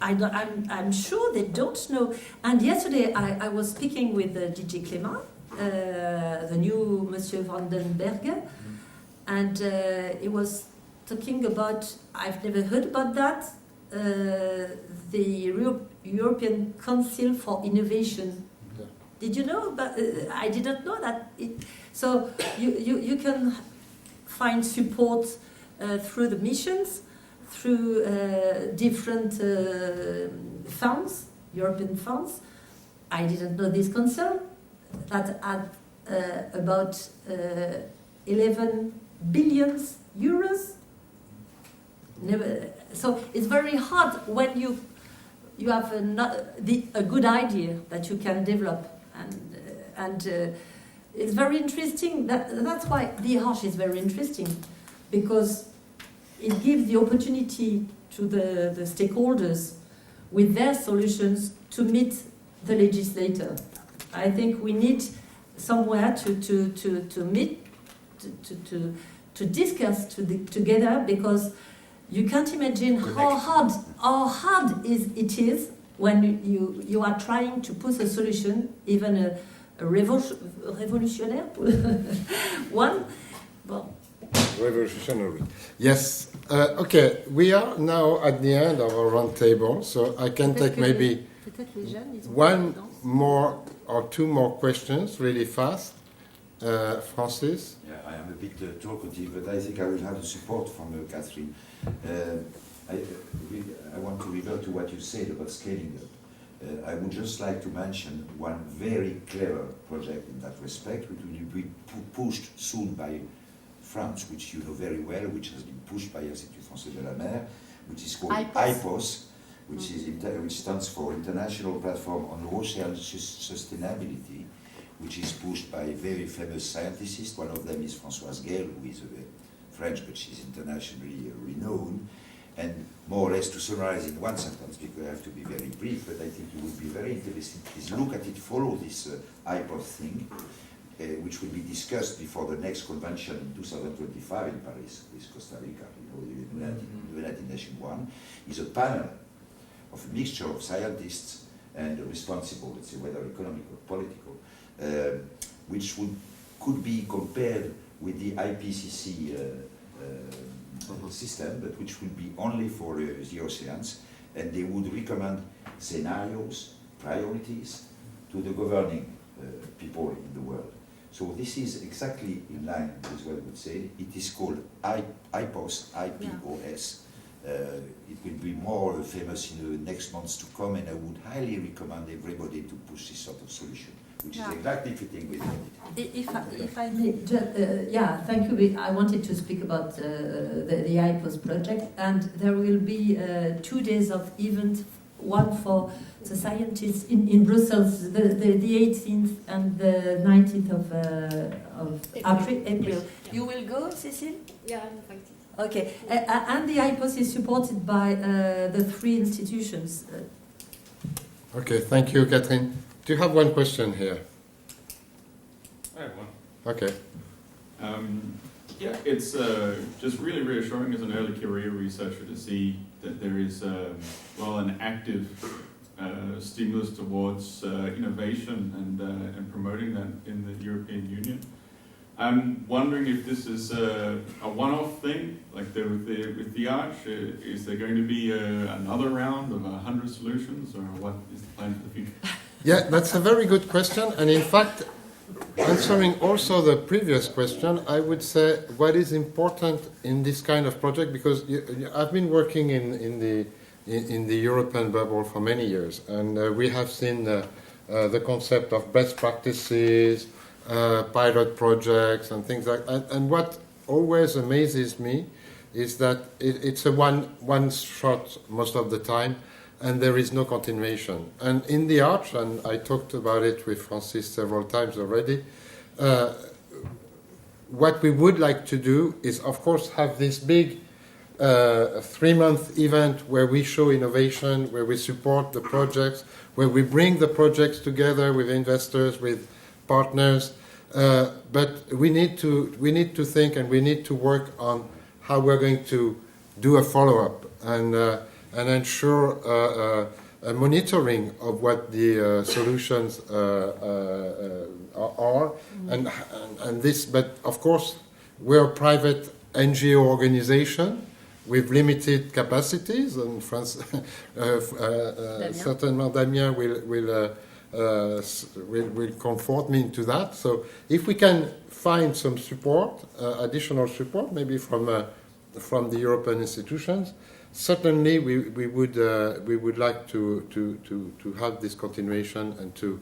I'm sure they don't know. And yesterday I was speaking with DJ Clément, the new Monsieur Vandenberg, and he was talking about, I've never heard about that, the European Council for Innovation. Yeah. Did you know? But I didn't know that. So you can find support through the missions, through different funds, European funds. I didn't know this concern that had about 11 billion euros. Never. So it's very hard when you have a good idea that you can develop, and it's very interesting. That's why the DRH is very interesting, because it gives the opportunity to the stakeholders with their solutions to meet the legislator. I think we need somewhere to meet, to discuss together, because you can't imagine how hard it is when you are trying to put a solution, even a revolutionary one. Well, revolutionary. Yes. Okay. We are now at the end of our round table, so I can take maybe one more or two more questions really fast. Francis? Yeah, I am a bit talkative, but I think I will have the support from Catherine. I want to revert to what you said about scaling up. I would just like to mention one very clever project in that respect, which will be pushed soon by France, which you know very well, which has been pushed by Institut Français de la Mer, which is called IPOS, which stands for International Platform on Ocean Sustainability, which is pushed by very famous scientists. One of them is Françoise Gale, who is French, but she's internationally renowned. And more or less to summarize in one sentence, because I have to be very brief, but I think it would be very interesting. Please look at it, follow this IPOS thing, which will be discussed before the next convention in 2025 in Paris with Costa Rica. You know, the United Nations one is a panel of a mixture of scientists and responsible, let's say, whether economic or political, which could be compared with the IPCC total system, but which will be only for the oceans, and they would recommend scenarios, priorities to the governing people in the world. So this is exactly in line with what I would say. It is called IPOS, IPOS. It will be more famous in the next months to come, and I would highly recommend everybody to push this sort of solution, which is exactly fitting with it. If I may, thank you. I wanted to speak about the IPOS project, and there will be 2 days of event, one for the scientists in Brussels, the 18th and the 19th of April. You will go, Cécile? Yeah, I'm invited. Okay, and the IPOS is supported by the 3 institutions. Okay, thank you, Catherine. Do you have one question here? I have one. Okay. Yeah, it's just really reassuring as an early career researcher to see that there is, an active stimulus towards innovation and promoting that in the European Union. I'm wondering if this is a one-off thing, like with the Arch. Is there going to be another round of 100 solutions, or what is the plan for the future? Yeah, that's a very good question, and in fact, answering also the previous question, I would say what is important in this kind of project, because I've been working in the European bubble for many years, and we have seen the concept of best practices, pilot projects, and things like that. And what always amazes me is that it's a one shot most of the time, and there is no continuation. And in the Arch, and I talked about it with Francis several times already, what we would like to do is, of course, have this big 3-month event where we show innovation, where we support the projects, where we bring the projects together with investors, with partners. But we need to think, and we need to work on how we're going to do a follow-up and ensure a monitoring of what the solutions are, and this. But of course, we're a private NGO organization with limited capacities, and certainly Damien will comfort me into that. So if we can find some support, additional support, maybe from the European institutions, certainly we would like to have this continuation and to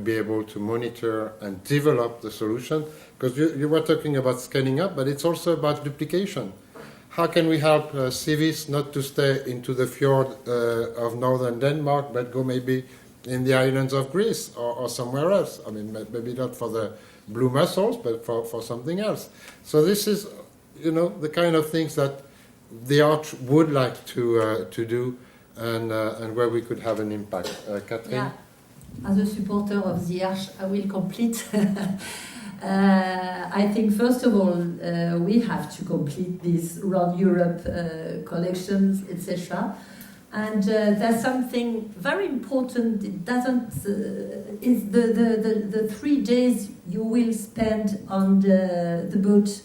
be able to monitor and develop the solution, because you were talking about scaling up, but it's also about duplication. How can we help civis not to stay into the fjord of northern Denmark, but go maybe in the islands of Greece or somewhere else? I mean, maybe not for the blue mussels, but for something else. So this is, the kind of things that the Arch would like to do, and where we could have an impact. Catherine? Yeah. As a supporter of the Arch, I will complete. I think, first of all, we have to complete these round Europe collections, etc. And there's something very important. It doesn't. Is the 3 days you will spend on the boat.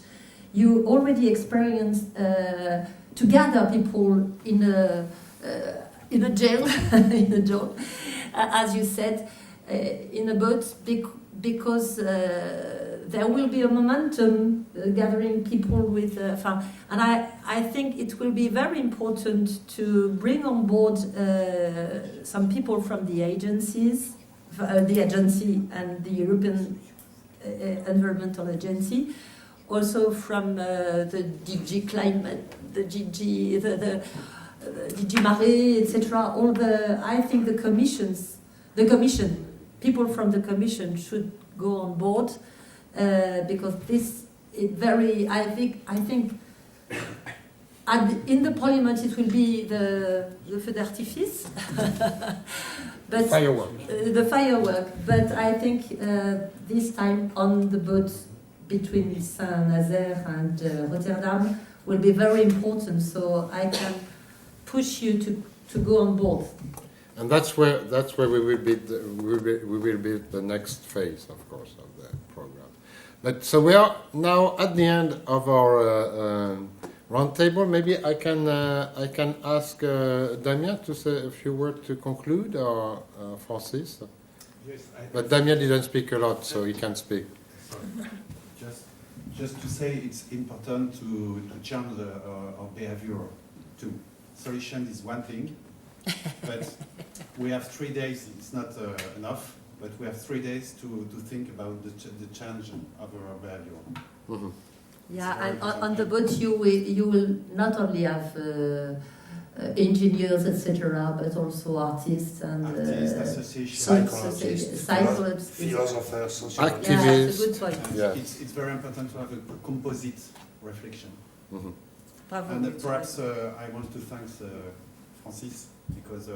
You already experienced to gather people in a jail, in a jail, as you said, in a boat, because there will be a momentum gathering people with and I think it will be very important to bring on board some people from the agencies, the agency and the European Environmental Agency, also from the DG Climate, the DG, the DG Mare, etc. I think the commission, people from the commission should go on board, because this is very. I think in the parliament it will be the feu d'artifice, but the firework. But I think this time on the boat between Saint-Nazaire and Rotterdam will be very important. So I can push you to go on board. And that's where we will be the next phase, of course, of the program. But so we are now at the end of our round table. Maybe I can ask Damien to say a few words to conclude, or Francis. Yes, But Damien didn't speak a lot, so he can speak. Just to say, it's important to change our behavior too. Solution is one thing, but we have 3 days. It's not enough, but we have 3 days to think about the change of our behavior. Mm-hmm. Yeah, and on the boat you will not only have engineers, etc., but also artists and associations, cyclists, Philosophers, social activists. Yeah, it's a good point. Yeah. It's very important to have a composite reflection. Mm-hmm. Bravo, And Victor. perhaps I want to thank Francis, because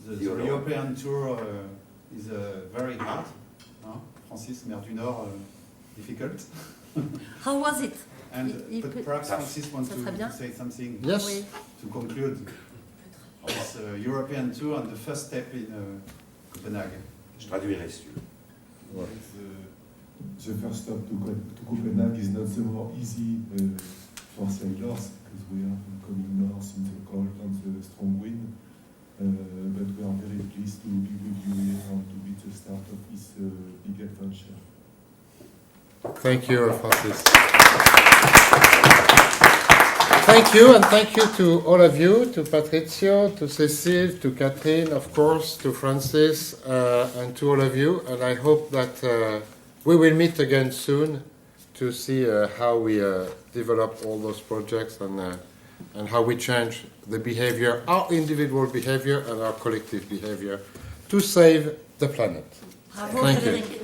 the European tour is very hard. Francis, Mer du Nord, difficult. How was it? But perhaps Francis wants to say something Yes. Oui. to conclude this European tour and the first step in Copenhagen. Je traduirai si tu veux. The first stop to Copenhagen is not the more easy for sailors, because we are coming north in the cold and the strong wind. But we are very pleased to be with you here and to be the start of this big adventure. Thank you, Francis. Thank you, and thank you to all of you, to Patrizio, to Cécile, to Catherine, of course, to Francis, and to all of you. And I hope that we will meet again soon to see how we develop all those projects and how we change the behavior, our individual behavior and our collective behavior, to save the planet. Bravo, Thank you. Frédéric.